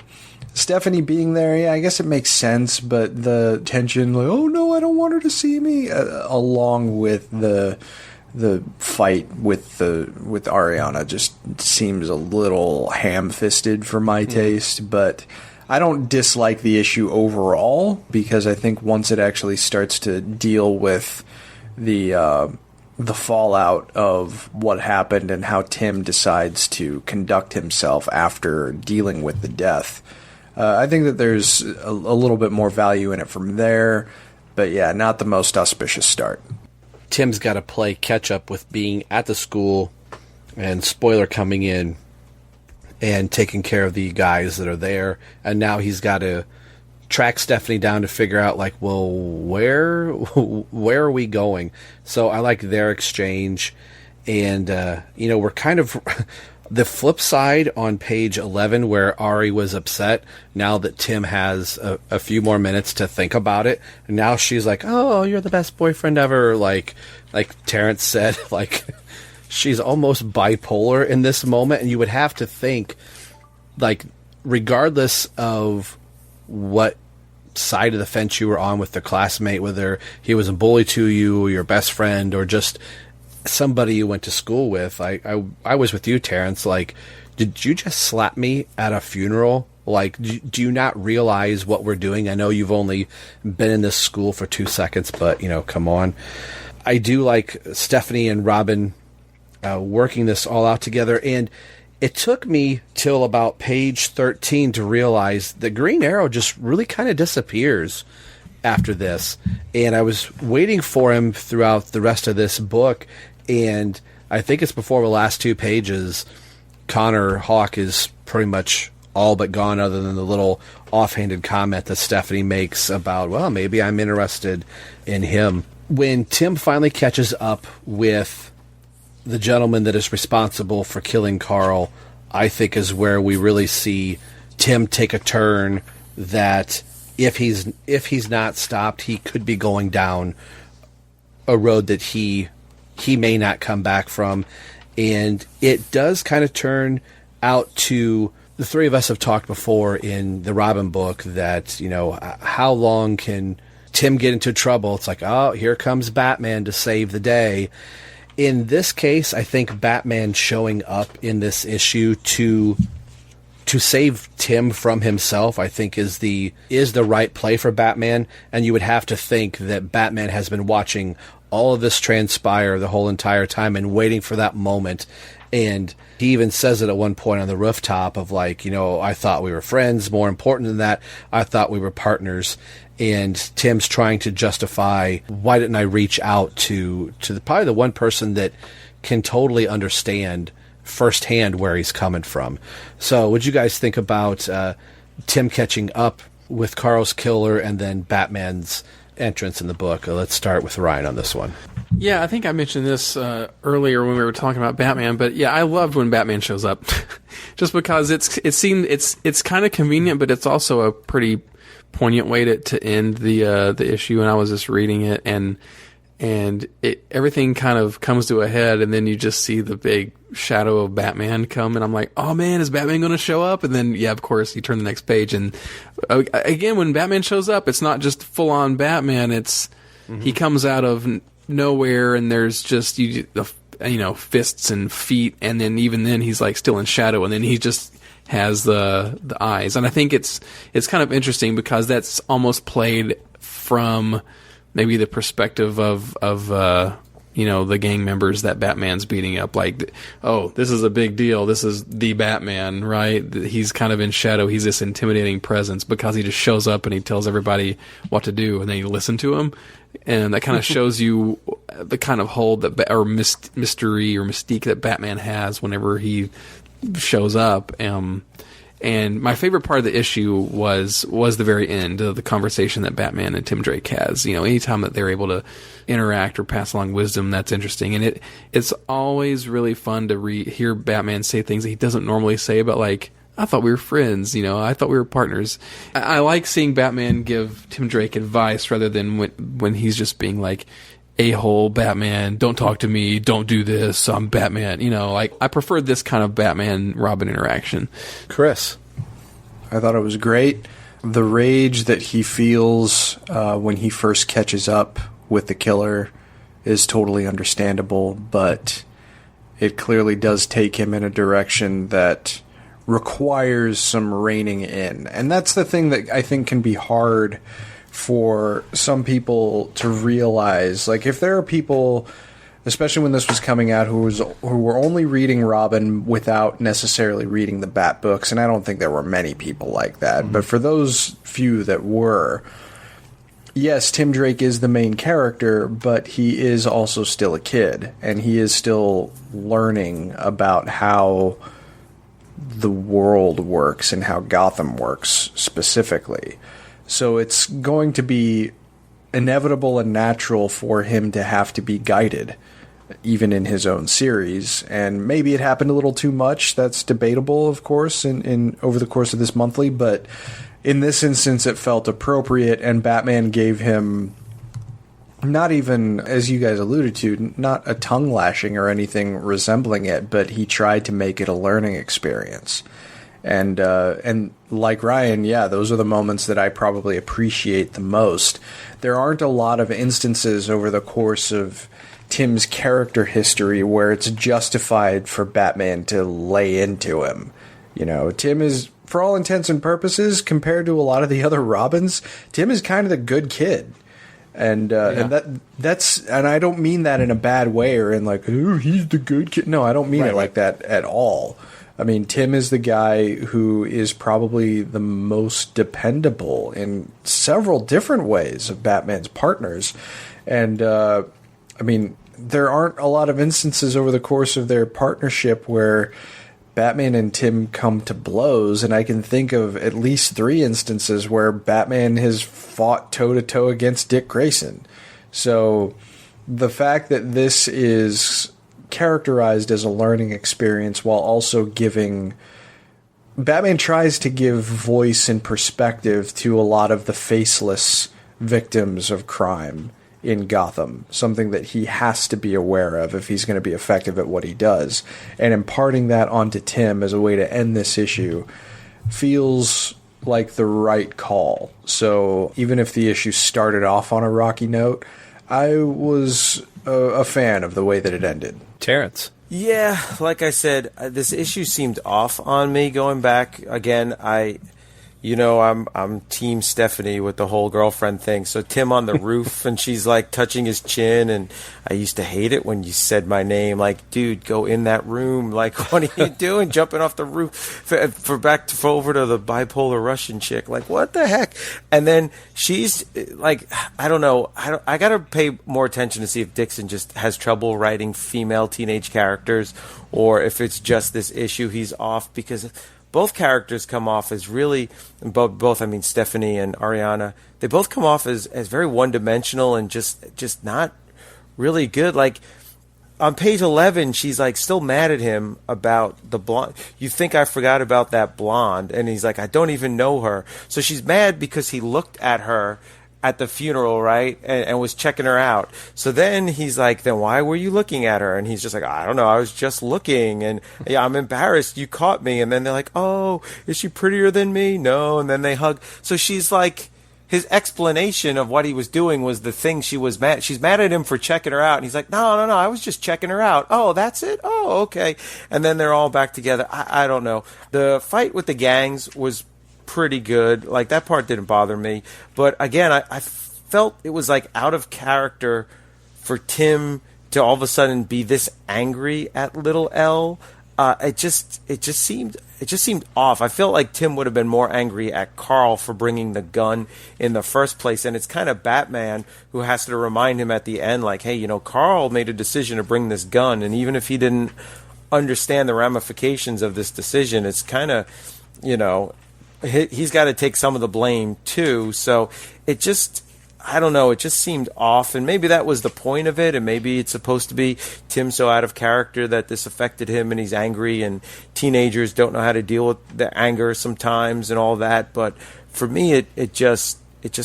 Stephanie being there, yeah, I guess it makes sense, but the tension, like, oh no, I don't want her to see me, along with the fight with Ariana just seems a little ham-fisted for my taste, but I don't dislike the issue overall, because I think once it actually starts to deal with the fallout of what happened and how Tim decides to conduct himself after dealing with the death, I think that there's a little bit more value in it from there, but yeah, not the most auspicious start. Tim's got to play catch-up with being at the school and Spoiler coming in and taking care of the guys that are there. And now he's got to track Stephanie down to figure out, like, well, where are we going? So I like their exchange. And, we're kind of... The flip side on page 11 where Ari was upset, now that Tim has a few more minutes to think about it, and now she's like, oh, you're the best boyfriend ever, like Terrence said, like, she's almost bipolar in this moment, and you would have to think, like, regardless of what side of the fence you were on with the classmate, whether he was a bully to you, or your best friend, or just somebody you went to school with. I was with you, Terrence. Like, did you just slap me at a funeral? Like, do you not realize what we're doing? I know you've only been in this school for 2 seconds, but, come on. I do like Stephanie and Robin working this all out together, and it took me till about page 13 to realize the Green Arrow just really kind of disappears after this, and I was waiting for him throughout the rest of this book, and I think it's before the last 2 pages, Connor Hawke is pretty much all but gone, other than the little offhanded comment that Stephanie makes about, well, maybe I'm interested in him. When Tim finally catches up with the gentleman that is responsible for killing Carl, I think is where we really see Tim take a turn that if he's not stopped, he could be going down a road that he may not come back from. And it does kind of turn out to, the three of us have talked before in the Robin book that, how long can Tim get into trouble? It's like, oh, here comes Batman to save the day. In this case, I think Batman showing up in this issue to save Tim from himself, I think is the right play for Batman. And you would have to think that Batman has been watching all of this transpire the whole entire time and waiting for that moment. And he even says it at one point on the rooftop of, like, I thought we were friends. More important than that, I thought we were partners. And Tim's trying to justify, why didn't I reach out to probably the one person that can totally understand firsthand where he's coming from. So what'd you guys think about Tim catching up with Carl's killer and then Batman's entrance in the book? Let's start with Ryan on this one. Yeah, I think I mentioned this earlier when we were talking about Batman, but yeah, I loved when Batman shows up, just because it's kind of convenient, but it's also a pretty poignant way to end the issue. And I was just reading it, and everything kind of comes to a head, and then you just see the big shadow of Batman come, and I'm like, oh man, is Batman going to show up? And then, yeah, of course, you turn the next page, and again, when Batman shows up, it's not just full-on Batman, it's he comes out of nowhere, and there's just fists and feet, and then even then he's like still in shadow, and then he just has the eyes. And I think it's kind of interesting because that's almost played from maybe the perspective of the gang members that Batman's beating up. Like, oh, this is a big deal. This is the Batman, right? He's kind of in shadow. He's this intimidating presence because he just shows up and he tells everybody what to do, and then you listen to him. And that kind of shows you the kind of hold or mystery or mystique that Batman has whenever he shows up. And my favorite part of the issue was the very end of the conversation that Batman and Tim Drake has. Anytime that they're able to interact or pass along wisdom, that's interesting. And it's always really fun to hear Batman say things that he doesn't normally say about, like, I thought we were friends, I thought we were partners. I like seeing Batman give Tim Drake advice rather than when he's just being like, a-hole Batman, don't talk to me, don't do this, I'm Batman. I prefer this kind of Batman-Robin interaction. Chris? I thought it was great. The rage that he feels when he first catches up with the killer is totally understandable, but it clearly does take him in a direction that requires some reining in. And that's the thing that I think can be hard for some people to realize. Like, if there are people, especially when this was coming out, who were only reading Robin without necessarily reading the Bat books, and I don't think there were many people like that, but for those few that were, yes, Tim Drake is the main character, but he is also still a kid, and he is still learning about how the world works and how Gotham works specifically. So it's going to be inevitable and natural for him to have to be guided, even in his own series. And maybe it happened a little too much. That's debatable, of course, in over the course of this monthly. But in this instance, it felt appropriate, and Batman gave him, not even, as you guys alluded to, not a tongue lashing or anything resembling it, but he tried to make it a learning experience. And like Ryan, yeah, those are the moments that I probably appreciate the most. There aren't a lot of instances over the course of Tim's character history where it's justified for Batman to lay into him. Tim is, for all intents and purposes, compared to a lot of the other Robins, Tim is kind of the good kid. And that's I don't mean that in a bad way or in like, oh, he's the good kid. No, I don't mean it like that at all. I mean, Tim is the guy who is probably the most dependable in several different ways of Batman's partners. And, I mean, there aren't a lot of instances over the course of their partnership where Batman and Tim come to blows, and I can think of at least 3 instances where Batman has fought toe-to-toe against Dick Grayson. So the fact that this is characterized as a learning experience while also giving... Batman tries to give voice and perspective to a lot of the faceless victims of crime in Gotham, something that he has to be aware of if he's going to be effective at what he does. And imparting that onto Tim as a way to end this issue feels like the right call. So even if the issue started off on a rocky note, I was a fan of the way that it ended. Terrence? Yeah, like I said, this issue seemed off on me going back. Again, I'm Team Stephanie with the whole girlfriend thing. So Tim on the roof, and she's like touching his chin, and I used to hate it when you said my name. Like, dude, go in that room. Like, what are you doing, jumping off the roof for over to the bipolar Russian chick? Like, what the heck? And then she's like, I don't know. I gotta pay more attention to see if Dixon just has trouble writing female teenage characters, or if it's just this issue he's off, because both characters come off as really, both I mean Stephanie and Ariana, they both come off as very one-dimensional and just not really good. Like, on page 11, she's like still mad at him about the blonde. You think I forgot about that blonde? And he's like, I don't even know her. So she's mad because he looked at her at the funeral, right, and was checking her out. So then he's like, then why were you looking at her? And he's just like, I don't know, I was just looking, and yeah, I'm embarrassed, you caught me. And then they're like, oh, is she prettier than me? No. And then they hug. So she's like, his explanation of what he was doing was the thing she was mad. She's mad at him for checking her out, and he's like, no, I was just checking her out. Oh, that's it? Oh, okay. And then they're all back together. I don't know. The fight with the gangs was pretty good. Like, that part didn't bother me, but again, I felt it was like out of character for Tim to all of a sudden be this angry at little L. It just seemed off. I felt like Tim would have been more angry at Carl for bringing the gun in the first place, and it's kind of Batman who has to remind him at the end, like, hey, Carl made a decision to bring this gun, and even if he didn't understand the ramifications of this decision, it's kind of, he's got to take some of the blame too. So it just, I don't know, it just seemed off, and maybe that was the point of it, and maybe it's supposed to be Tim so out of character that this affected him and he's angry, and teenagers don't know how to deal with the anger sometimes and all that. But for me, it just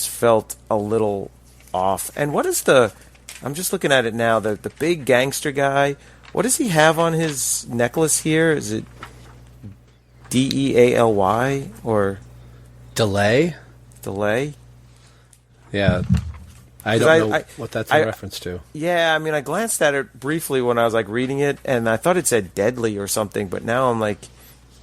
felt a little off. And what is I'm just looking at it now, the big gangster guy, what does he have on his necklace here? Is it DEALY or Delay? Yeah. I don't know what that's in reference to. Yeah, I mean, I glanced at it briefly when I was like reading it, and I thought it said deadly or something, but now I'm like,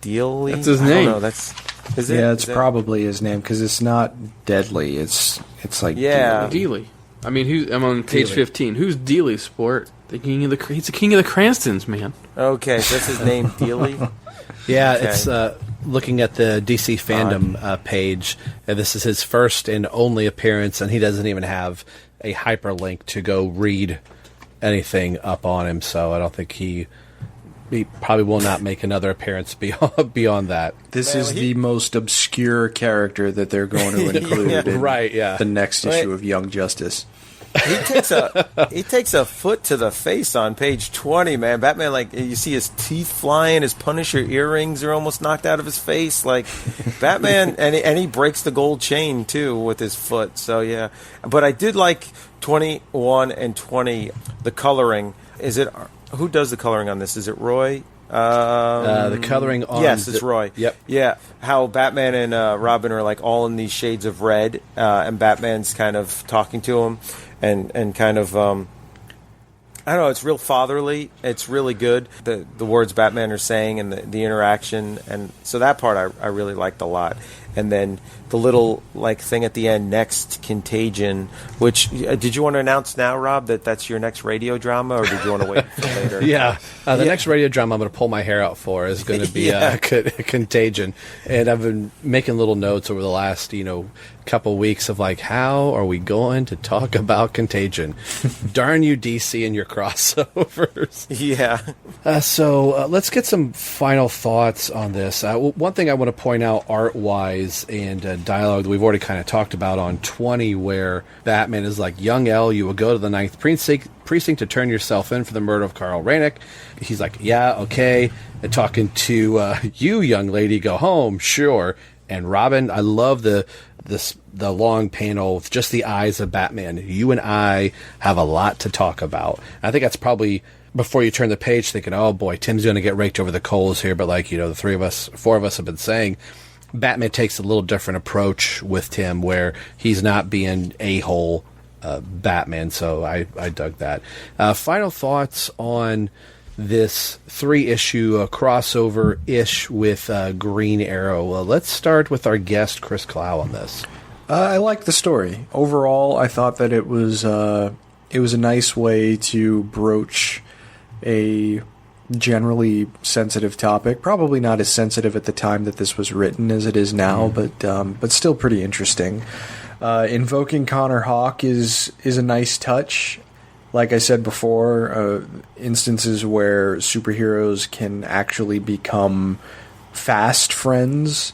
Dealy? That's his name. I don't know. It's probably his name, because it's not deadly. It's like Dealey. I mean, I'm on page 15. Who's Dealey, sport? He's the king of the Cranstons, man. Okay, so that's his name, Dealey? Yeah, Okay. it's looking at the DC fandom page. This is his first and only appearance, and he doesn't even have a hyperlink to go read anything up on him. So I don't think he probably will not make another appearance beyond that. This is the most obscure character that they're going to include in the next issue of Young Justice. He takes a foot to the face on page 20, man. Batman, like, you see his teeth flying, his Punisher earrings are almost knocked out of his face. Like, Batman, and he breaks the gold chain, too, with his foot. So, yeah. But I did like 21 and 20, the coloring. Who does the coloring on this? Is it Roy? The coloring on... Yes, it's Roy. Yep. Yeah, how Batman and Robin are like all in these shades of red, and Batman's kind of talking to him, and kind of... I don't know, it's real fatherly. It's really good, the words Batman are saying and the interaction. And so that part I really liked a lot. And then the little like thing at the end, next Contagion, which did you want to announce now, Rob, that's your next radio drama, or did you want to wait for later? The next radio drama I'm going to pull my hair out for is going to be Contagion. And I've been making little notes over the last, couple weeks of like, how are we going to talk about Contagion? Darn you, DC, and your crossovers. Yeah. So let's get some final thoughts on this. One thing I want to point out art-wise and dialogue that we've already kind of talked about on 20, where Batman is like, young L, you will go to the 9th precinct to turn yourself in for the murder of Carl Rainick. He's like, yeah, okay. And talking to you, young lady, go home, sure. And Robin, I love the long panel with just the eyes of Batman. You and I have a lot to talk about. I think that's probably before you turn the page thinking, oh boy, Tim's going to get raked over the coals here. But like, the four of us have been saying, Batman takes a little different approach with Tim, where he's not being a-hole Batman. So I dug that. Final thoughts on this 3-issue crossover-ish with Green Arrow. Let's start with our guest, Chris Clow, on this. I like the story. Overall, I thought that it was a nice way to broach a generally sensitive topic. Probably not as sensitive at the time that this was written as it is now, but still pretty interesting. Invoking Connor Hawke is a nice touch. Like I said before, instances where superheroes can actually become fast friends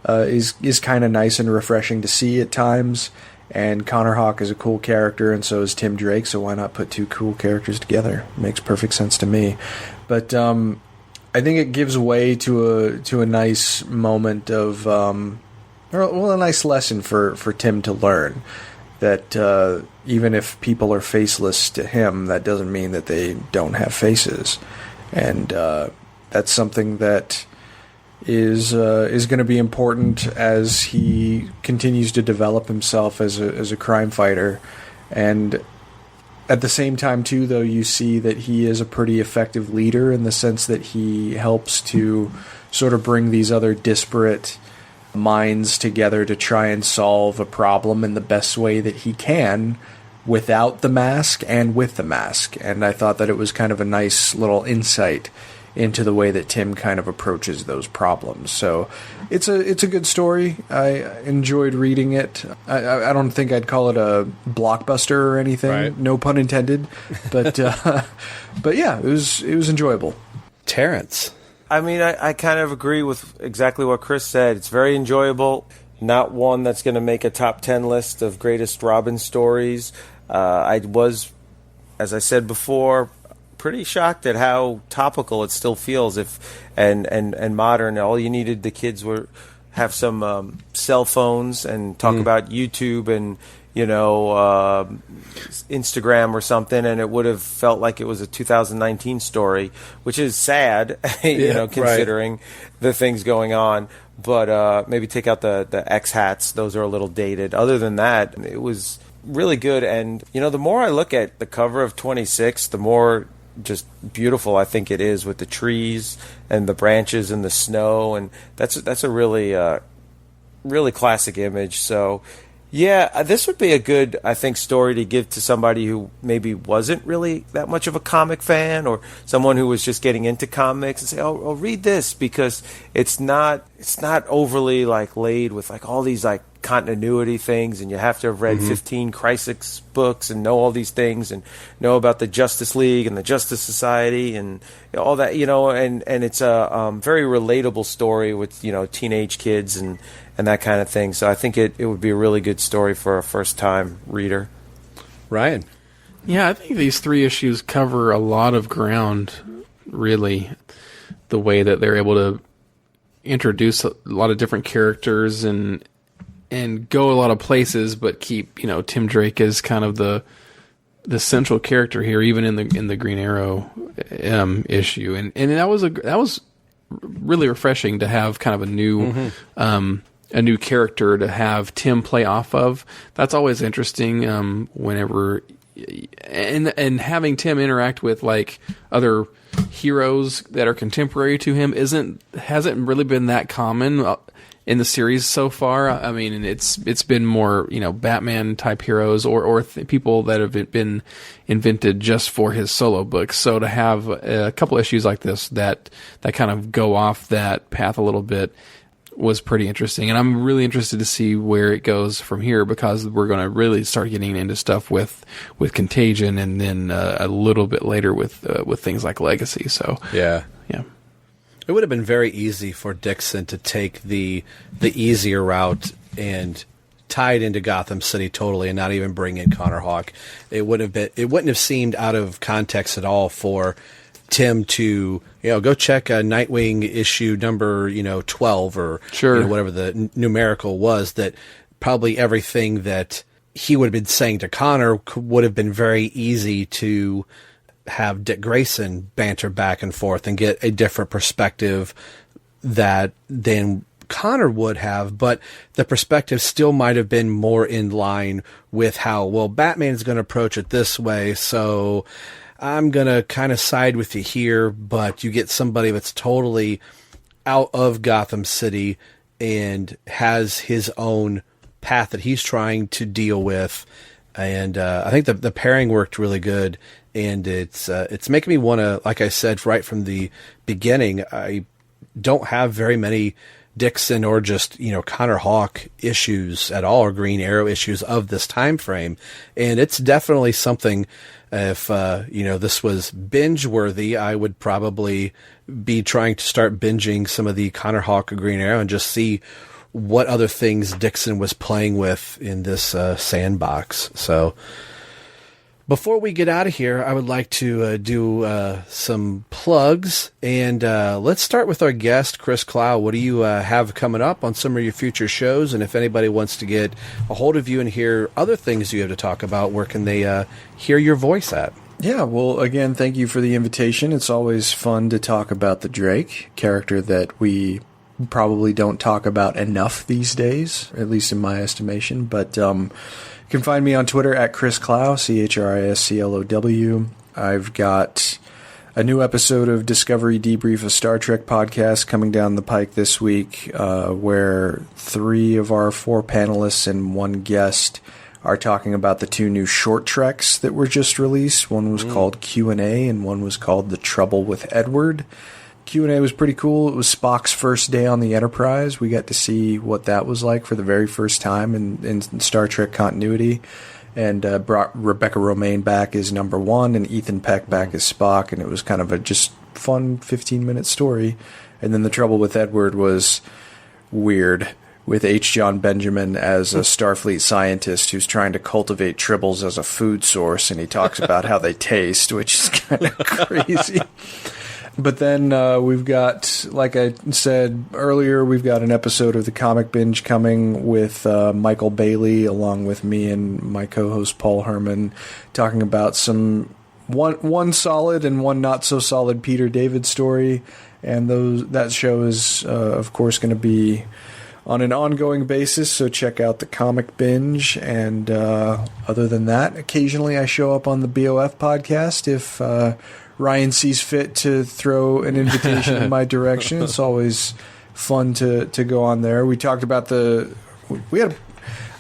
is kind of nice and refreshing to see at times. And Connor Hawke is a cool character, and so is Tim Drake, so why not put two cool characters together? Makes perfect sense to me. But I think it gives way to a nice moment of, a nice lesson for Tim to learn. That even if people are faceless to him, that doesn't mean that they don't have faces. And that's something that is going to be important as he continues to develop himself as a crime fighter. And at the same time, too, though, you see that he is a pretty effective leader in the sense that he helps to sort of bring these other disparate minds together to try and solve a problem in the best way that he can, without the mask and with the mask. And I thought that it was kind of a nice little insight into the way that Tim kind of approaches those problems. So it's a good story. I enjoyed reading it. I don't think I'd call it a blockbuster or anything, right. No pun intended. But but yeah, it was enjoyable. Terrence. I mean, I kind of agree with exactly what Chris said. It's very enjoyable. not one that's going to make a top 10 list of greatest Robin stories. I was, as I said before, pretty shocked at how topical it still feels and modern. All you needed, the kids were have some cell phones and talk about YouTube and Instagram or something, and it would have felt like it was a 2019 story, which is sad, considering the things going on. But maybe take out the X hats; those are a little dated. Other than that, it was really good. And the more I look at the cover of 26, the more just beautiful I think it is, with the trees and the branches and the snow, and that's a really really classic image. So yeah, this would be a good, I think, story to give to somebody who maybe wasn't really that much of a comic fan, or someone who was just getting into comics, and say, oh, read this, because it's not overly like laid with like all these like continuity things, and you have to have read 15 Crisis books and know all these things and know about the Justice League and the Justice Society and all that, and it's a very relatable story with teenage kids and that kind of thing. So I think it would be a really good story for a first-time reader. Ryan? Yeah, I think these 3 issues cover a lot of ground, really. The way that they're able to introduce a lot of different characters and go a lot of places, but keep, Tim Drake as kind of the central character here, even in the Green Arrow issue. And that was really refreshing to have kind of a new a new character to have Tim play off of. That's always interesting whenever and having Tim interact with like other heroes that are contemporary to him hasn't really been that common in the series so far. I mean, it's been more Batman type heroes or people that have been invented just for his solo books. So to have a couple issues like this that kind of go off that path a little bit was pretty interesting, and I'm really interested to see where it goes from here, because we're going to really start getting into stuff with Contagion, and then a little bit later with things like Legacy. So yeah. It would have been very easy for Dixon to take the easier route and tie it into Gotham City totally, and not even bring in Connor Hawke. It wouldn't have seemed out of context at all for Tim to go check a Nightwing issue number 12 or whatever the numerical was. That probably everything that he would have been saying to Connor would have been very easy to have Dick Grayson banter back and forth and get a different perspective than Connor would have, but the perspective still might have been more in line with how, well, Batman's going to approach it this way, so I'm going to kind of side with you here, but you get somebody that's totally out of Gotham City and has his own path that he's trying to deal with. And I think the pairing worked really good, and it's making me want to, like I said right from the beginning, I don't have very many Dixon or just Connor Hawke issues at all, or Green Arrow issues of this time frame, and it's definitely something. If this was binge worthy, I would probably be trying to start binging some of the Connor Hawke Green Arrow and just see what other things Dixon was playing with in this sandbox. So before we get out of here, I would like to do some plugs, and let's start with our guest, Chris Clow. What do you have coming up on some of your future shows? And if anybody wants to get a hold of you and hear other things you have to talk about, where can they hear your voice at? Yeah, well, again, thank you for the invitation. It's always fun to talk about the Drake, character that we probably don't talk about enough these days, at least in my estimation. But you can find me on Twitter at Chris Clow, ChrisClow. I've got a new episode of Discovery Debrief, a Star Trek podcast, coming down the pike this week, where 3 of our 4 panelists and 1 guest are talking about the 2 new short treks that were just released. One was called Q&A, and one was called The Trouble with Edward. Q&A was pretty cool. It was Spock's first day on the Enterprise. We got to see what that was like for the very first time in Star Trek continuity, and brought Rebecca Romaine back as number 1 and Ethan Peck back as Spock, and it was kind of a just fun 15-minute story. And then The Trouble with Edward was weird. with H. John Benjamin as a Starfleet scientist who's trying to cultivate tribbles as a food source, and he talks about how they taste, which is kind of crazy. But then we've got, like I said earlier, we've got an episode of the Comic Binge coming with Michael Bailey, along with me and my co-host Paul Herman, talking about one solid and one not so solid Peter David story. And that show is, of course, going to be on an ongoing basis, so check out the Comic Binge. And other than that, occasionally I show up on the BOF podcast if Ryan sees fit to throw an invitation in my direction. It's always fun to go on there. We talked about we had,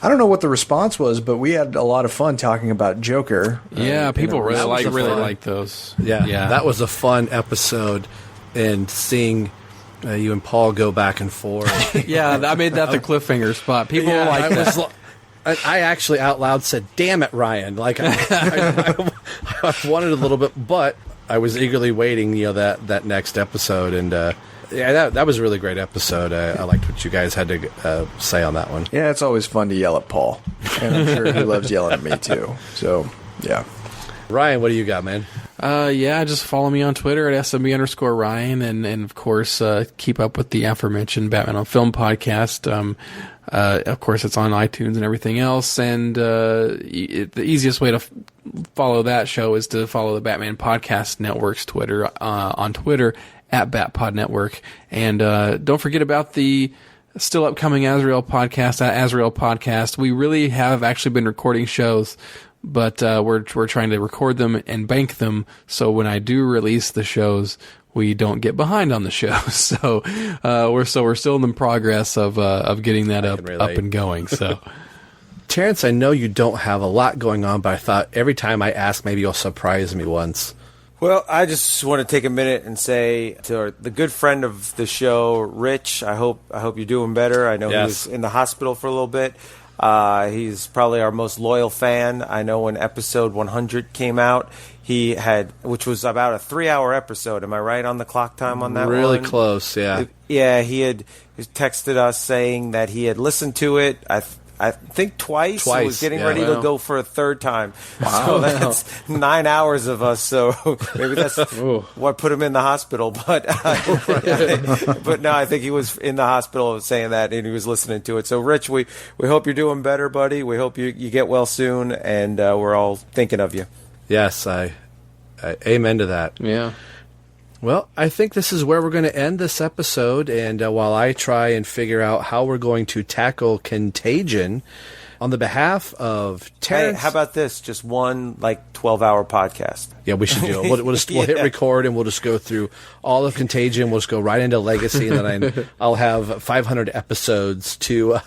I don't know what the response was, but we had a lot of fun talking about Joker. Yeah, people really like those. Yeah, that was a fun episode, and seeing you and Paul go back and forth. Yeah, I made that the cliffhanger spot. People like that. I actually out loud said, "Damn it, Ryan!" Like I wanted a little bit, but I was eagerly waiting, that next episode, and that was a really great episode. I liked what you guys had to say on that one. Yeah, it's always fun to yell at Paul, and I'm sure he loves yelling at me too. So, yeah. Ryan, what do you got, man? Just follow me on Twitter at SMB_Ryan, and of course, keep up with the aforementioned Batman on Film podcast. Of course, it's on iTunes and everything else, and the easiest way to follow that show is to follow the Batman Podcast Network's Twitter, on Twitter, at BatPod Network. And don't forget about the still upcoming Azrael podcast, at Azrael Podcast. We really have actually been recording shows, but we're trying to record them and bank them, so when I do release the shows, we don't get behind on the show. So we're still in the progress of getting that up and going. So, Terrence, I know you don't have a lot going on, but I thought every time I ask, maybe you'll surprise me once. Well, I just want to take a minute and say to the good friend of the show, Rich, I hope you're doing better. I know He was in the hospital for a little bit. He's probably our most loyal fan. I know when episode 100 came out, which was about a 3-hour episode. Am I right on the clock time on that one? Really close, yeah. He had texted us saying that he had listened to it, I think twice. He was getting ready to go for a third time. Wow. So that's 9 hours of us. So maybe that's what put him in the hospital. But but no, I think he was in the hospital saying that, and he was listening to it. So Rich, we hope you're doing better, buddy. We hope you get well soon, and we're all thinking of you. Yes, I amen to that. Yeah. Well, I think this is where we're going to end this episode, and while I try and figure out how we're going to tackle Contagion, on the behalf of Terrence... Hey, how about this? Just one, 12-hour podcast. Yeah, we should do it. We'll hit record, and we'll just go through all of Contagion. We'll just go right into Legacy, and then I'll have 500 episodes to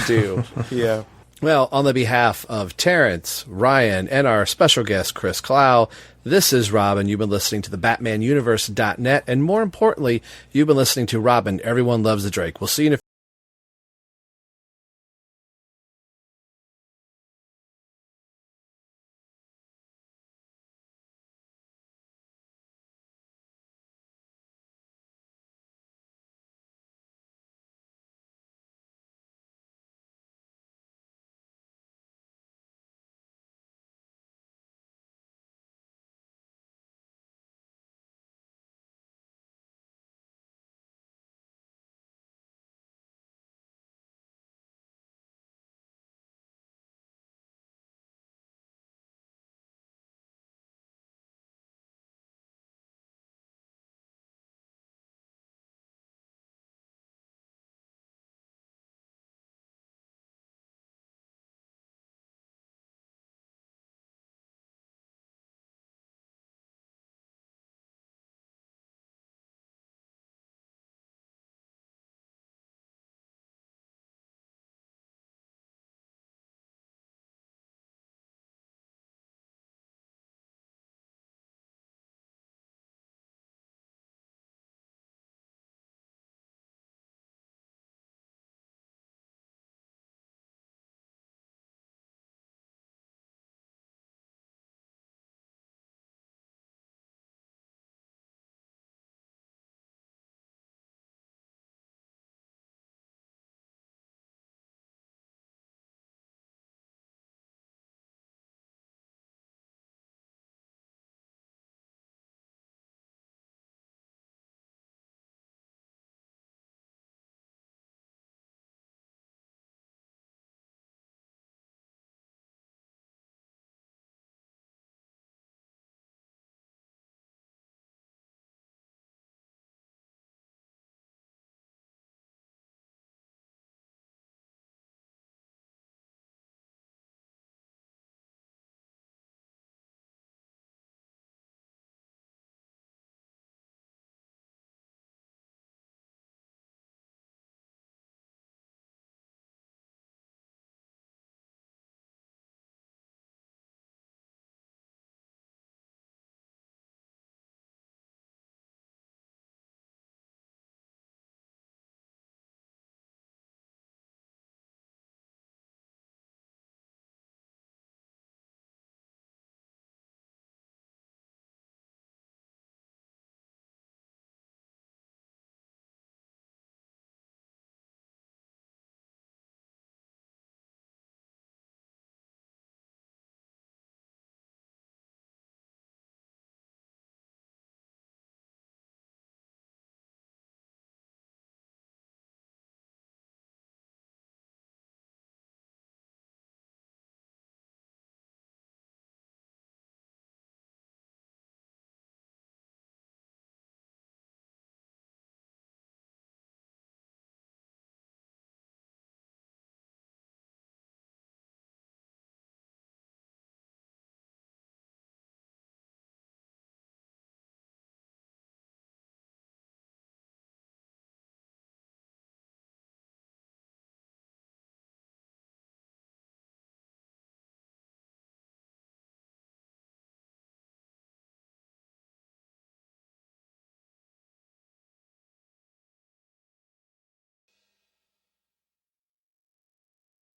do. Yeah. Well, on the behalf of Terrence, Ryan, and our special guest, Chris Clow, this is Robin. You've been listening to the BatmanUniverse.net, and more importantly, you've been listening to Robin, Everyone Loves the Drake. We'll see you in a